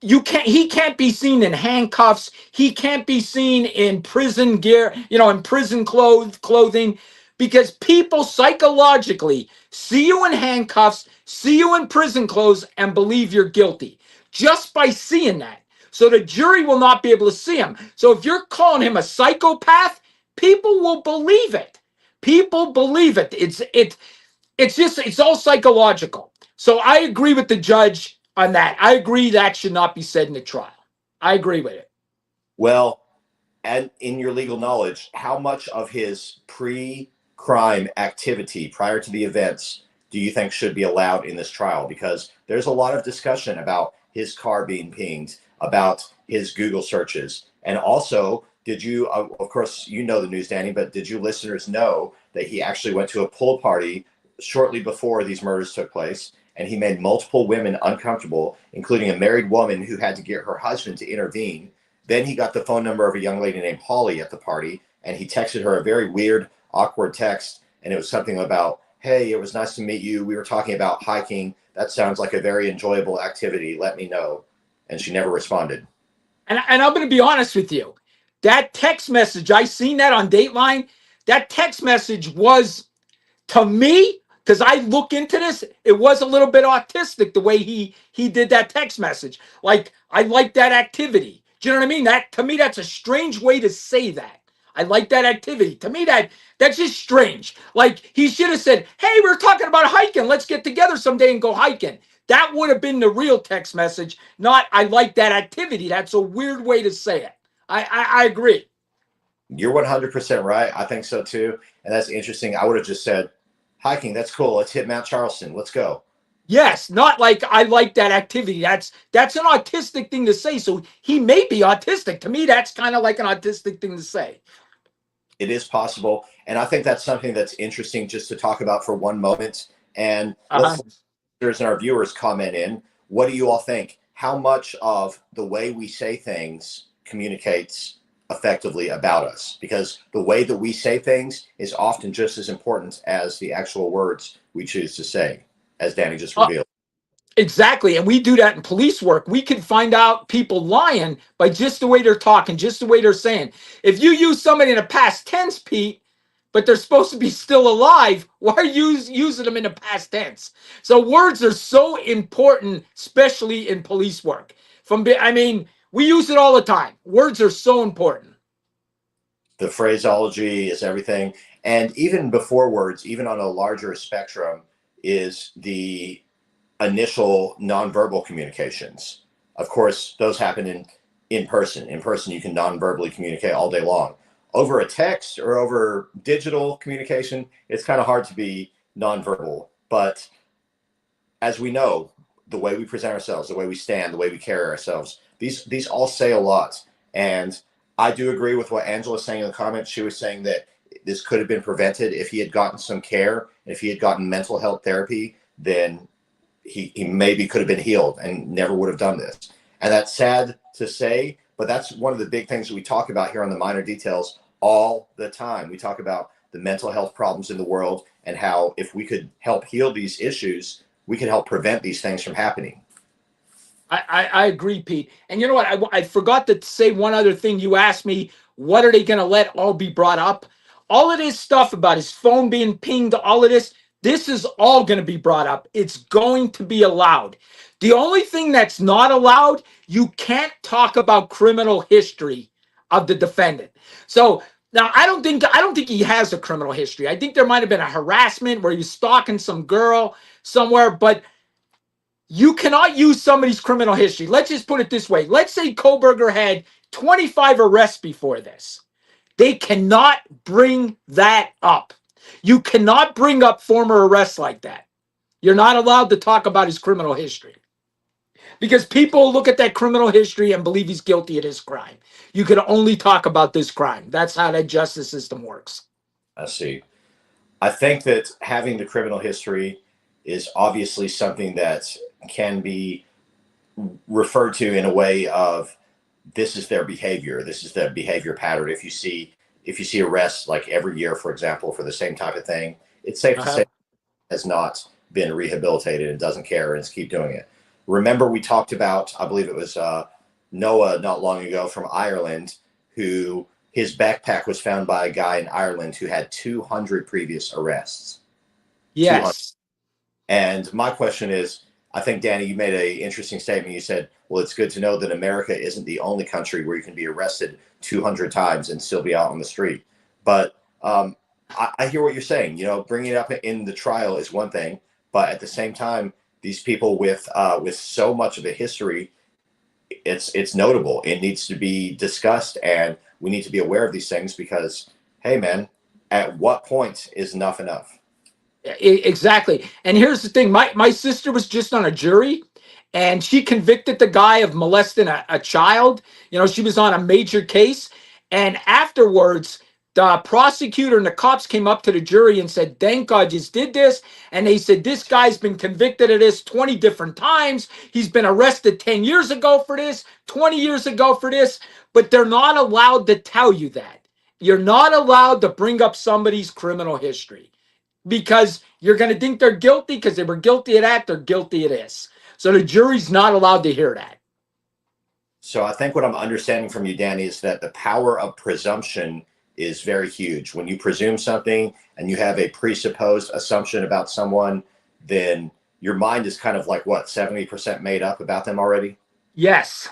he can't be seen in handcuffs. He can't be seen in prison gear, in prison clothing, because people psychologically see you in handcuffs, see you in prison clothes, and believe you're guilty just by seeing that. So the jury will not be able to see him. So if you're calling him a psychopath, people will believe it. People believe it. It's all psychological. So I agree with the judge on that. I agree that should not be said in the trial. I agree with it. Well, and in your legal knowledge, how much of his pre-crime activity prior to the events do you think should be allowed in this trial? Because there's a lot of discussion about his car being pinged, about his Google searches, and also, did you, of course, you know the news, Danny, but did you listeners know that he actually went to a pool party shortly before these murders took place, and he made multiple women uncomfortable, including a married woman who had to get her husband to intervene. Then he got the phone number of a young lady named Holly at the party, and he texted her a very weird, awkward text, and it was something about, hey, it was nice to meet you. We were talking about hiking. That sounds like a very enjoyable activity. Let me know. And she never responded. And I'm going to be honest with you. That text message, I seen that on Dateline. That text message was, to me, because I look into this, it was a little bit autistic the way he did that text message. Like, I like that activity. Do you know what I mean? That, to me, that's a strange way to say that. I like that activity. To me, that's just strange. Like, he should have said, hey, we're talking about hiking. Let's get together someday and go hiking. That would have been the real text message, not I like that activity. That's a weird way to say it. I agree. You're 100% right. I think so too. And that's interesting. I would have just said, hiking, that's cool. Let's hit Mount Charleston. Let's go. Yes, not like I like that activity. That's an autistic thing to say. So he may be autistic. To me, that's kind of like an autistic thing to say. It is possible. And I think that's something that's interesting just to talk about for one moment. And let's and our viewers comment in. What do you all think? How much of the way we say things communicates effectively about us? Because the way that we say things is often just as important as the actual words we choose to say, as Danny just revealed. Exactly. And we do that in police work. We can find out people lying by just the way they're talking, just the way they're saying. If you use somebody in a past tense, Pete, but they're supposed to be still alive, why are you using them in the past tense? So words are so important, especially in police work. We use it all the time. Words are so important. The phraseology is everything. And even before words, even on a larger spectrum, is the initial nonverbal communications. Of course, those happen in person. In person, you can nonverbally communicate all day long. Over a text or over digital communication, it's kind of hard to be nonverbal. But as we know, the way we present ourselves, the way we stand, the way we carry ourselves, these all say a lot. And I do agree with what Angela was saying in the comments. She was saying that this could have been prevented if he had gotten some care, if he had gotten mental health therapy, then he maybe could have been healed and never would have done this. And that's sad to say, but that's one of the big things that we talk about here on the Minor Details all the time. We talk about the mental health problems in the world, and how if we could help heal these issues, we could help prevent these things from happening. I agree, Pete. And you know what? I forgot to say one other thing. You asked me, what are they going to let all be brought up? All of this stuff about his phone being pinged, all of this is all going to be brought up. It's going to be allowed. The only thing that's not allowed, you can't talk about criminal history of the defendant. So now I don't think he has a criminal history. I think there might have been a harassment where he was stalking some girl somewhere, but you cannot use somebody's criminal history. Let's just put it this way. Let's say Koberger had 25 arrests before this. They cannot bring that up. You cannot bring up former arrests like that. You're not allowed to talk about his criminal history because people look at that criminal history and believe he's guilty of this crime. You can only talk about this crime. That's how that justice system works. I see. I think that having the criminal history is obviously something that can be referred to in a way of this is their behavior. This is the behavior pattern. If you see arrests like every year, for example, for the same type of thing, it's safe to say has not been rehabilitated and doesn't care and keep doing it. Remember, we talked about, I believe it was Noah not long ago from Ireland, who his backpack was found by a guy in Ireland who had 200 previous arrests. Yes. And my question is, I think, Danny, you made an interesting statement. You said, well, it's good to know that America isn't the only country where you can be arrested 200 times and still be out on the street. But I hear what you're saying. You know, bringing it up in the trial is one thing, but at the same time, these people with so much of a history, it's notable. It needs to be discussed, and we need to be aware of these things because, hey, man, at what point is enough enough? Exactly. And here's the thing. My sister was just on a jury and she convicted the guy of molesting a child. You know, she was on a major case. And afterwards, the prosecutor and the cops came up to the jury and said, thank God you did this. And they said, this guy's been convicted of this 20 different times. He's been arrested 10 years ago for this, 20 years ago for this. But they're not allowed to tell you that. You're not allowed to bring up somebody's criminal history, because you're going to think they're guilty because they were guilty of that. They're guilty of this. So the jury's not allowed to hear that. So I think what I'm understanding from you, Danny, is that the power of presumption is very huge. When you presume something and you have a presupposed assumption about someone, then your mind is kind of like, what, 70% made up about them already? Yes.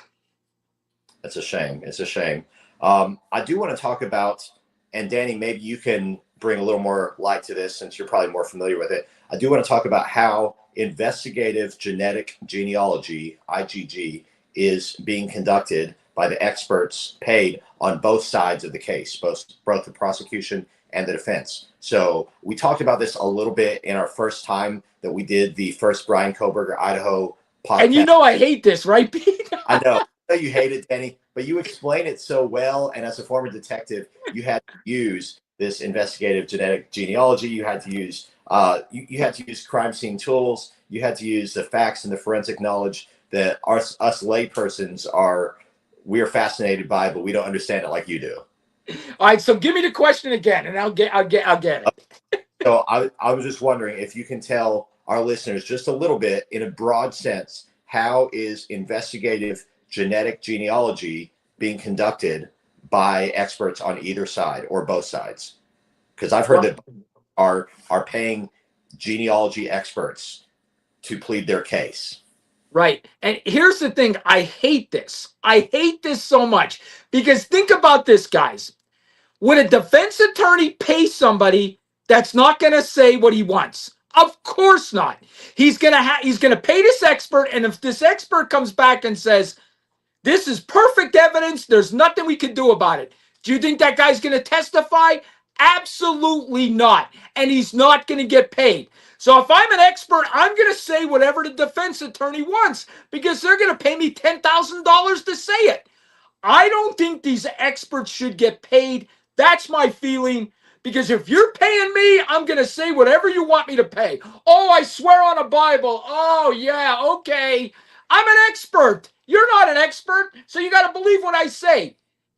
That's a shame. It's a shame. I do want to talk about, and Danny, maybe you can bring a little more light to this since you're probably more familiar with it. I do want to talk about how investigative genetic genealogy, IgG, is being conducted by the experts paid on both sides of the case, both the prosecution and the defense. So we talked about this a little bit in our first time that we did the first Brian Koberger Idaho podcast. And you know I hate this, right, Pete? I know you hate it, Danny, but you explain it so well. And as a former detective, you had to use this investigative genetic genealogy. You had to use you had to use crime scene tools. You had to use the facts and the forensic knowledge that us laypersons we are fascinated by, but we don't understand it like you do. All right, so give me the question again, and I'll get it. So I was just wondering if you can tell our listeners just a little bit, in a broad sense, how is investigative genetic genealogy being conducted by experts on either side or both sides? Because I've heard that are paying genealogy experts to plead their case. Right. And here's the thing. I hate this. I hate this so much because think about this, guys. Would a defense attorney pay somebody that's not going to say what he wants? Of course not. He's going to pay this expert. And if this expert comes back and says, this is perfect evidence, there's nothing we can do about it, do you think that guy's going to testify? Absolutely not. And he's not going to get paid. So if I'm an expert, I'm going to say whatever the defense attorney wants because they're going to pay me $10,000 to say it. I don't think these experts should get paid. That's my feeling. Because if you're paying me, I'm going to say whatever you want me to pay. Oh, I swear on a Bible. Oh, yeah, okay. I'm an expert. You're not an expert, so you got to believe what I say.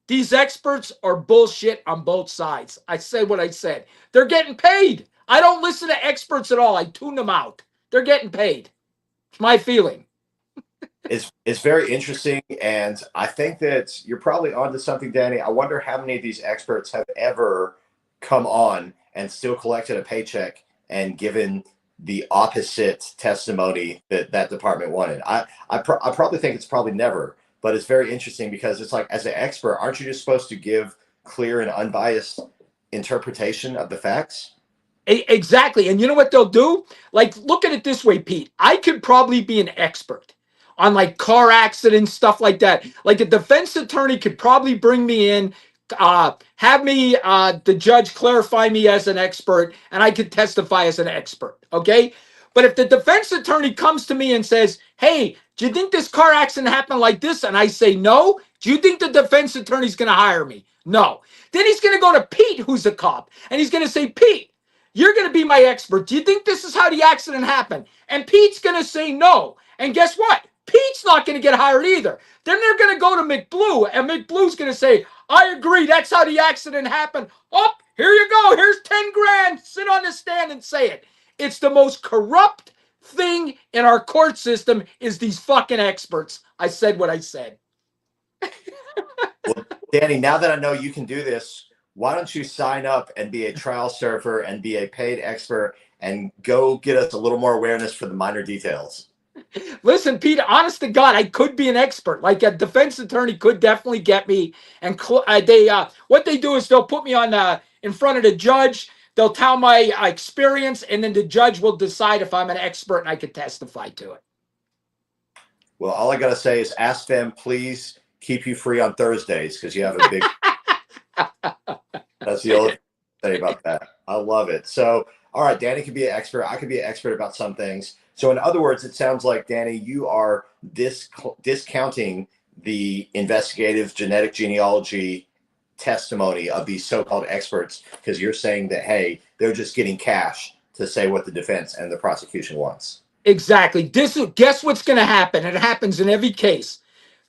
These experts are bullshit on both sides. I said what I said. They're getting paid. I don't listen to experts at all. I tune them out. They're getting paid. It's my feeling. It's very interesting, and I think that you're probably onto something, Danny. I wonder how many of these experts have ever come on and still collected a paycheck and given the opposite testimony that that department wanted. I probably think it's probably never, but it's very interesting because it's like, as an expert, aren't you just supposed to give clear and unbiased interpretation of the facts? Exactly. And you know what they'll do? Like, look at it this way, Pete. I could probably be an expert on like car accidents, stuff like that. Like a defense attorney could probably bring me in, have me, the judge clarify me as an expert, and I could testify as an expert. Okay. But if the defense attorney comes to me and says, hey, do you think this car accident happened like this? And I say no, do you think the defense attorney's going to hire me? No. Then he's going to go to Pete, who's a cop, and he's going to say, Pete, you're going to be my expert. Do you think this is how the accident happened? And Pete's going to say no. And guess what? Pete's not going to get hired either. Then they're going to go to McBlue, and McBlue's going to say, I agree. That's how the accident happened. Oh, here you go. Here's 10 grand. Sit on the stand and say it. It's the most corrupt thing in our court system is these fucking experts. I said what I said. Well, Danny, now that I know you can do this, why don't you sign up and be a trial surfer and be a paid expert and go get us a little more awareness for the minor details? Listen, Pete, honest to God, I could be an expert. Like a defense attorney could definitely get me. And what they do is they'll put me on in front of the judge. They'll tell my experience, and then the judge will decide if I'm an expert and I could testify to it. Well, all I got to say is ask them, please keep you free on Thursdays because you have a big. That's the only thing to say about that. I love it. So, all right, Danny could be an expert. I could be an expert about some things. So, in other words, it sounds like, Danny, you are discounting the investigative genetic genealogy testimony of these so-called experts because you're saying that, hey, they're just getting cash to say what the defense and the prosecution wants. Exactly. Guess what's going to happen? It happens in every case.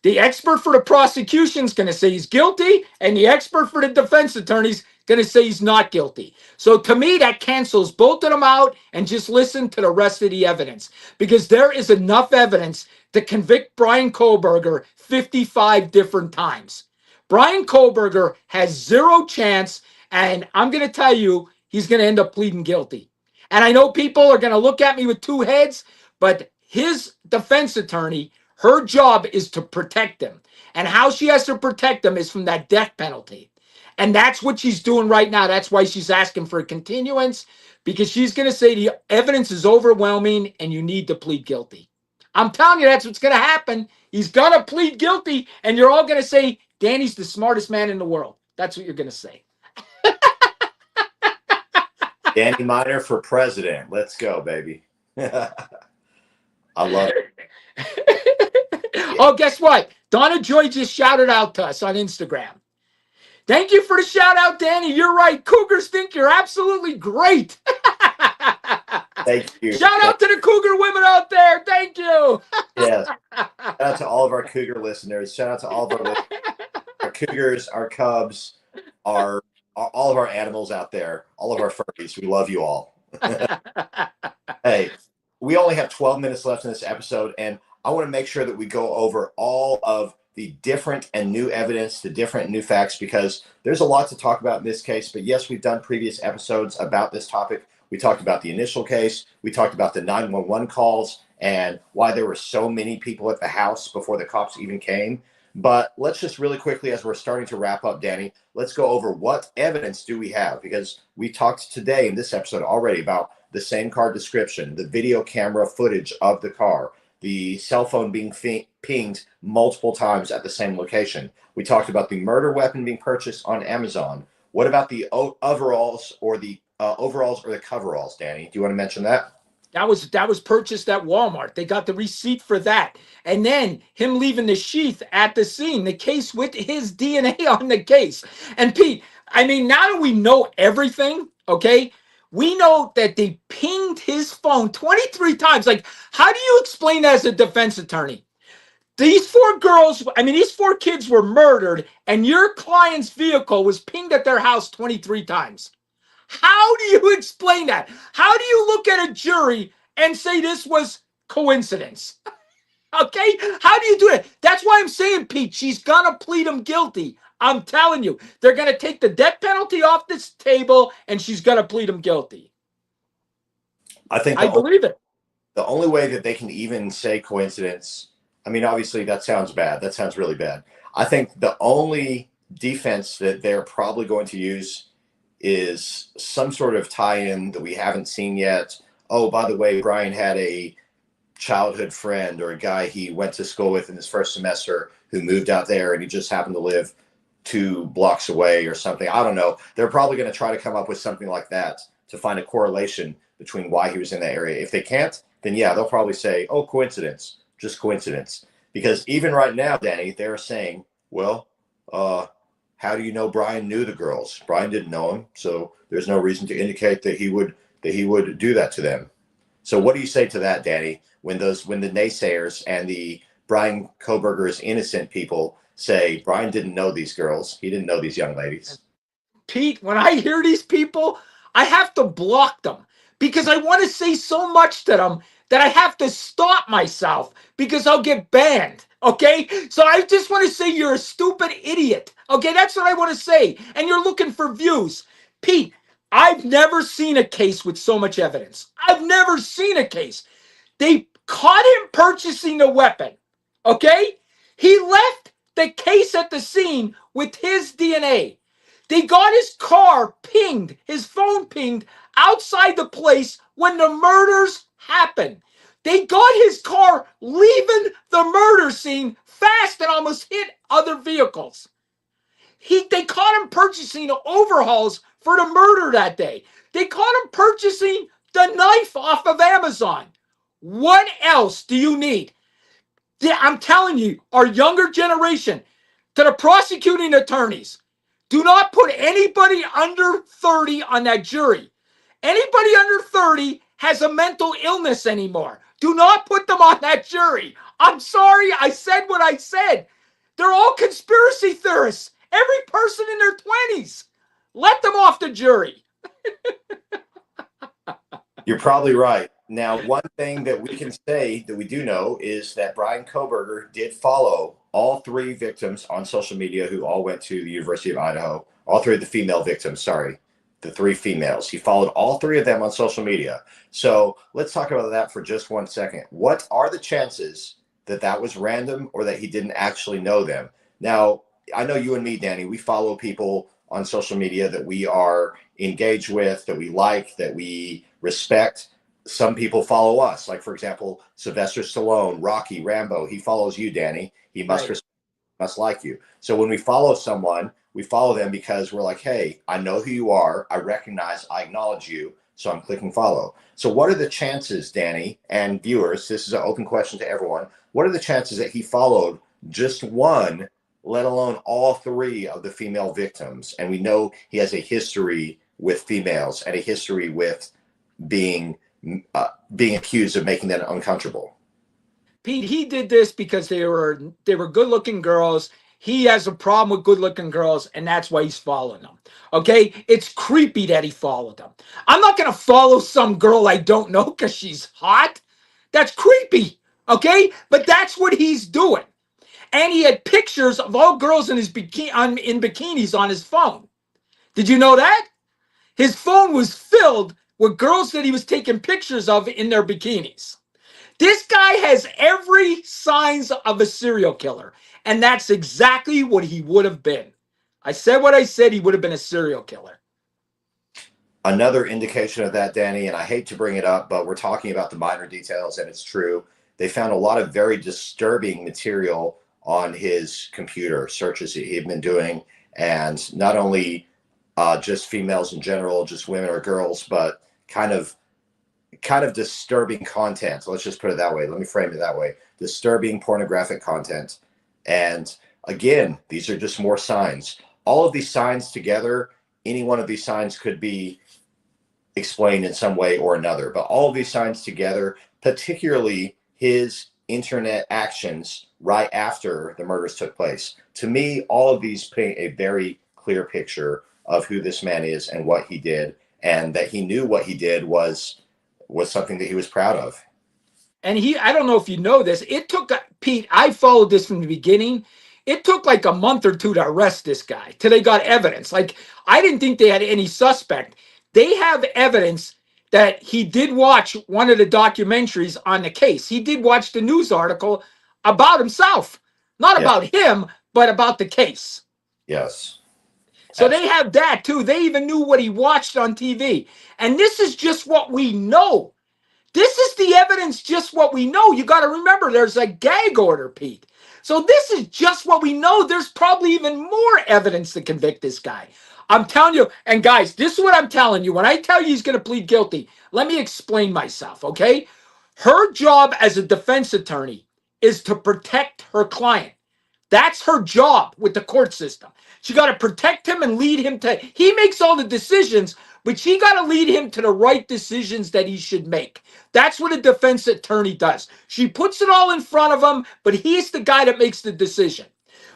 The expert for the prosecution is going to say he's guilty, and the expert for the defense attorney is going to say he's not guilty. So to me, that cancels both of them out, and just listen to the rest of the evidence, because there is enough evidence to convict Brian Kohlberger 55 different times. Brian Kohlberger has zero chance, and I'm going to tell you, he's going to end up pleading guilty. And I know people are going to look at me with two heads, but his defense attorney, her job is to protect him. And how she has to protect him is from that death penalty. And that's what she's doing right now. That's why she's asking for a continuance, because she's going to say the evidence is overwhelming and you need to plead guilty. I'm telling you, that's what's going to happen. He's going to plead guilty, and you're all going to say, Danny's the smartest man in the world. That's what you're going to say. Danny Miner for president. Let's go, baby. I love it. Oh, guess what? Donna Joy just shouted out to us on Instagram. Thank you for the shout out, Danny. You're right. Cougars think you're absolutely great. Thank you. Shout out to the Cougar women out there. Thank you. Yes. Shout out to all of our Cougar listeners. Shout out to all of our Cougars, our Cubs, all of our animals out there, all of our furries. We love you all. Hey, we only have 12 minutes left in this episode, and I want to make sure that we go over all of the different and new evidence, the different and new facts, because there's a lot to talk about in this case. But yes, we've done previous episodes about this topic. We talked about the initial case. We talked about the 911 calls and why there were so many people at the house before the cops even came. But let's just really quickly, as we're starting to wrap up, Danny, let's go over what evidence do we have, because we talked today in this episode already about the same car description, the video camera footage of the car, the cell phone being pinged multiple times at the same location. We talked about the murder weapon being purchased on Amazon. What about the overalls or the coveralls, Danny? Do you want to mention that? That was purchased at Walmart. They got the receipt for that. And then him leaving the sheath at the scene, the case with his DNA on the case. And Pete, I mean, now that we know everything, okay, we know that they pinged his phone 23 times. Like, how do you explain that as a defense attorney? These four girls, I mean, these four kids were murdered, and your client's vehicle was pinged at their house 23 times. How do you explain that? How do you look at a jury and say this was coincidence? Okay? How do you do it? That's why I'm saying, Pete, she's gonna plead him guilty. I'm telling you, they're gonna take the death penalty off this table, and she's gonna plead him guilty. I think I believe it. the only way that they can even say coincidence, I mean, obviously that sounds bad. That sounds really bad. I think the only defense that they're probably going to use is some sort of tie-in that we haven't seen yet. Oh, by the way, Brian had a childhood friend or a guy he went to school with in his first semester who moved out there and he just happened to live 2 blocks away or something. I don't know. They're probably going to try to come up with something like that to find a correlation between why he was in that area. If they can't, then yeah, they'll probably say, oh, coincidence, just coincidence. Because even right now, Danny, they're saying, well, how do you know Brian knew the girls? Brian didn't know him, so there's no reason to indicate that he would do that to them. So what do you say to that, Danny, when the naysayers and the Brian Koberger is innocent people say Brian didn't know these girls, he didn't know these young ladies? Pete, when I hear these people, I have to block them because I want to say so much to them that I have to stop myself because I'll get banned. Okay? So I just want to say you're a stupid idiot. Okay? That's what I want to say. And you're looking for views. Pete, I've never seen a case with so much evidence. I've never seen a case. They caught him purchasing a weapon. Okay? He left the case at the scene with his DNA. They got his car pinged, his phone pinged outside the place when the murders happened. They got his car leaving the murder scene fast and almost hit other vehicles. They caught him purchasing overhauls for the murder that day. They caught him purchasing the knife off of Amazon. What else do you need? I'm telling you, our younger generation, to the prosecuting attorneys, do not put anybody under 30 on that jury. Anybody under 30 has a mental illness anymore. Do not put them on that jury. I'm sorry, I said what I said. They're all conspiracy theorists. Every person in their 20s. Let them off the jury. You're probably right. Now, one thing that we can say that we do know is that Brian Koberger did follow all 3 victims on social media who all went to the University of Idaho. All 3 of the female victims, sorry, the 3 females. He followed all 3 of them on social media. So let's talk about that for just 1 second. What are the chances that that was random or that he didn't actually know them? Now, I know you and me, Danny, we follow people on social media that we are engaged with, that we like, that we respect. Some people follow us, like, for example, Sylvester Stallone, Rocky, Rambo. He follows you, Danny. He must Right. must like you. So when we follow someone, we follow them because we're like, hey, I know who you are. I recognize, I acknowledge you. So I'm clicking follow. So what are the chances, Danny and viewers, this is an open question to everyone, what are the chances that he followed just one, let alone all 3 of the female victims? And we know he has a history with females and a history with being accused of making them uncomfortable. Pete, he did this because they were good-looking girls. He has a problem with good-looking girls, and that's why he's following them. Okay? It's creepy that he followed them. I'm not going to follow some girl I don't know because she's hot. That's creepy. Okay? But that's what he's doing. And he had pictures of all girls in in bikinis on his phone. Did you know that? His phone was filled with girls that he was taking pictures of in their bikinis. This guy has every signs of a serial killer, and that's exactly what he would have been. I said what I said, he would have been a serial killer. Another indication of that, Danny, and I hate to bring it up, but we're talking about the minor details, and it's true. They found a lot of very disturbing material on his computer, searches that he had been doing, and not only just females in general, just women or girls, but kind of disturbing content. Let's just put it that way. Let me frame it that way. Disturbing pornographic content. And again, these are just more signs. All of these signs together, any one of these signs could be explained in some way or another, but all of these signs together, particularly his internet actions right after the murders took place. To me, all of these paint a very clear picture of who this man is and what he did, and that he knew what he did was something that he was proud of. And I don't know if you know this, it took, Pete, I followed this from the beginning. It took like a month or two to arrest this guy till they got evidence. Like, I didn't think they had any suspect. They have evidence that he did watch one of the documentaries on the case. He did watch the news article about himself, not Yeah. about him, but about the case. Yes. So they have that too. They even knew what he watched on TV. And this is just what we know. This is the evidence, just what we know. You got to remember, there's a gag order, Pete. So this is just what we know. There's probably even more evidence to convict this guy. I'm telling you, and guys, this is what I'm telling you. When I tell you he's going to plead guilty, let me explain myself, okay? Her job as a defense attorney is to protect her client. That's her job with the court system. She got to protect him and lead him to, he makes all the decisions, but she got to lead him to the right decisions that he should make. That's what a defense attorney does. She puts it all in front of him, but he's the guy that makes the decision.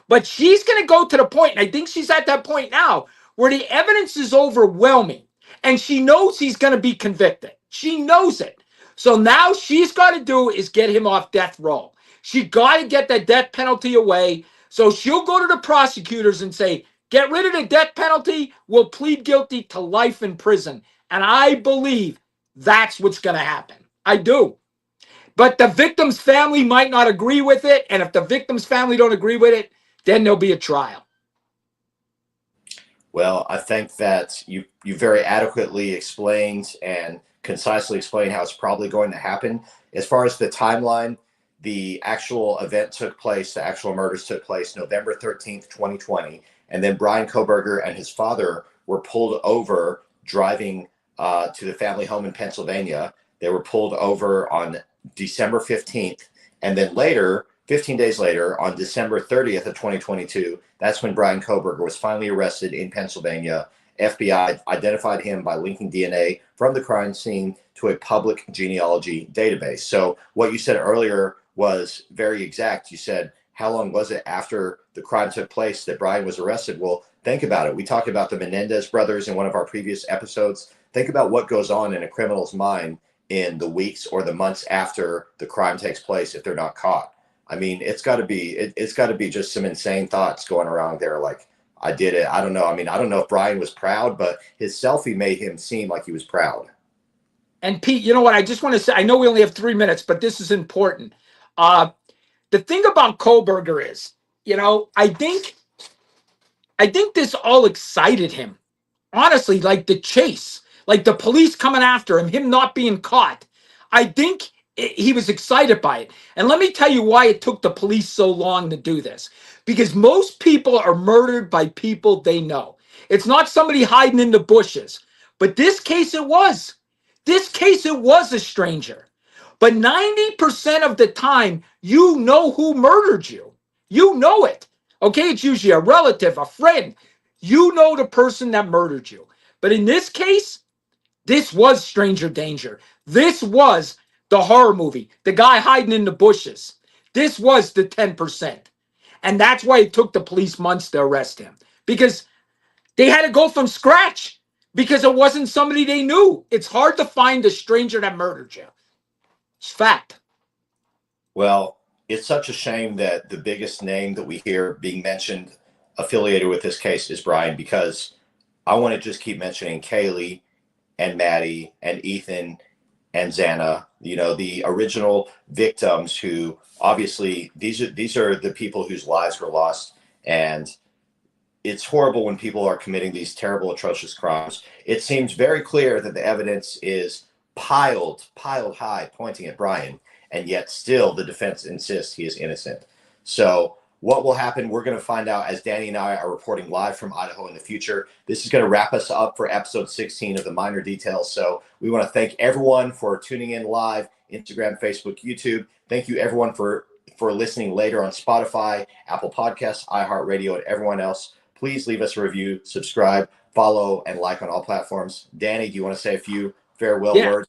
But she's going to go to the point, and I think she's at that point now, where the evidence is overwhelming, and she knows he's going to be convicted. She knows it. So now she's got to do is get him off death row. She got to get that death penalty away. So she'll go to the prosecutors and say, get rid of the death penalty. We'll plead guilty to life in prison. And I believe that's what's going to happen. I do. But the victim's family might not agree with it. And if the victim's family don't agree with it, then there'll be a trial. Well, I think that you very adequately explained and concisely explained how it's probably going to happen. As far as the timeline, the actual event took place, the actual murders took place November 13th, 2020. And then Brian Kohberger and his father were pulled over driving to the family home in Pennsylvania. They were pulled over on December 15th. And then later, 15 days later, on December 30th of 2022, that's when Brian Kohberger was finally arrested in Pennsylvania. FBI identified him by linking DNA from the crime scene to a public genealogy database. So what you said earlier was very exact. You said, how long was it after the crime took place that Brian was arrested? Well, think about it. We talked about the Menendez brothers in one of our previous episodes. Think about what goes on in a criminal's mind in the weeks or the months after the crime takes place if they're not caught. I mean, it's got to be just some insane thoughts going around there. Like, I did it. I don't know. I mean, I don't know if Brian was proud, but his selfie made him seem like he was proud. And Pete, you know what? I just want to say, I know we only have 3 minutes, but this is important. The thing about Kohberger is, you know, I think this all excited him. Honestly, like the chase, like the police coming after him not being caught. I think he was excited by it. And let me tell you why it took the police so long to do this. Because most people are murdered by people they know. It's not somebody hiding in the bushes. But this case, it was. This case, it was a stranger. But 90% of the time, you know who murdered you. You know it. Okay, it's usually a relative, a friend. You know the person that murdered you. But in this case, this was stranger danger. This was the horror movie, the guy hiding in the bushes. This was the 10%. And that's why it took the police months to arrest him. Because they had to go from scratch. Because it wasn't somebody they knew. It's hard to find a stranger that murdered you. It's fact. Well, it's such a shame that the biggest name that we hear being mentioned affiliated with this case is Brian, because I want to just keep mentioning Kaylee and Maddie and Ethan and Xana, you know, the original victims who obviously these are the people whose lives were lost. And it's horrible when people are committing these terrible, atrocious crimes. It seems very clear that the evidence is piled high, pointing at Brian, and yet still the defense insists he is innocent. So what will happen? We're going to find out as Danny and I are reporting live from Idaho in the future. This is going to wrap us up for episode 16 of the Minor Details. So we want to thank everyone for tuning in live, Instagram, Facebook, YouTube. Thank you everyone for listening later on Spotify, Apple Podcasts, iHeartRadio, and everyone else. Please leave us a review, subscribe, follow, and like on all platforms. Danny, do you want to say a few farewell words?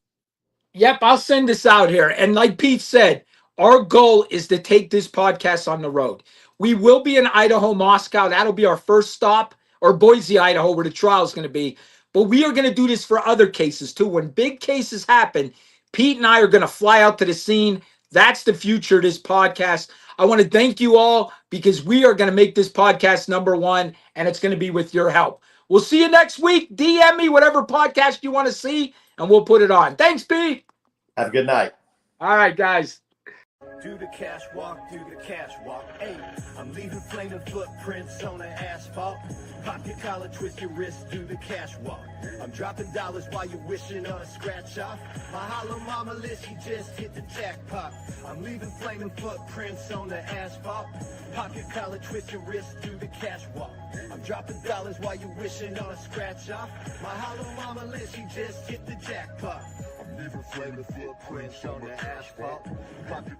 Yep, I'll send this out here. And like Pete said, Our goal is to take this podcast on the road. We will be in Idaho, Moscow. That'll be our first stop, or Boise, Idaho, where the trial is going to be. But we are going to do this for other cases too. When big cases happen, Pete and I are going to fly out to the scene. That's the future of this podcast. I want to thank you all because we are going to make this podcast #1, and it's going to be with your help. We'll see you next week. DM me whatever podcast you want to see, and we'll put it on. Thanks, Pete. Have a good night. All right, guys. Do the cash walk, do the cash walk. Hey, I'm leaving flaming footprints on the asphalt. Pop your collar, twist your wrist, do the cash walk. I'm dropping dollars while you're wishing on a scratch off. My hollow mama list, she just hit the jackpot. I'm leaving flaming footprints on the asphalt. Pop your collar, twist your wrist, do the cash walk. I'm dropping dollars while you're wishing on a scratch off. My hollow mama list, she just hit the jackpot. I'm leaving flaming footprints on the asphalt. Pop your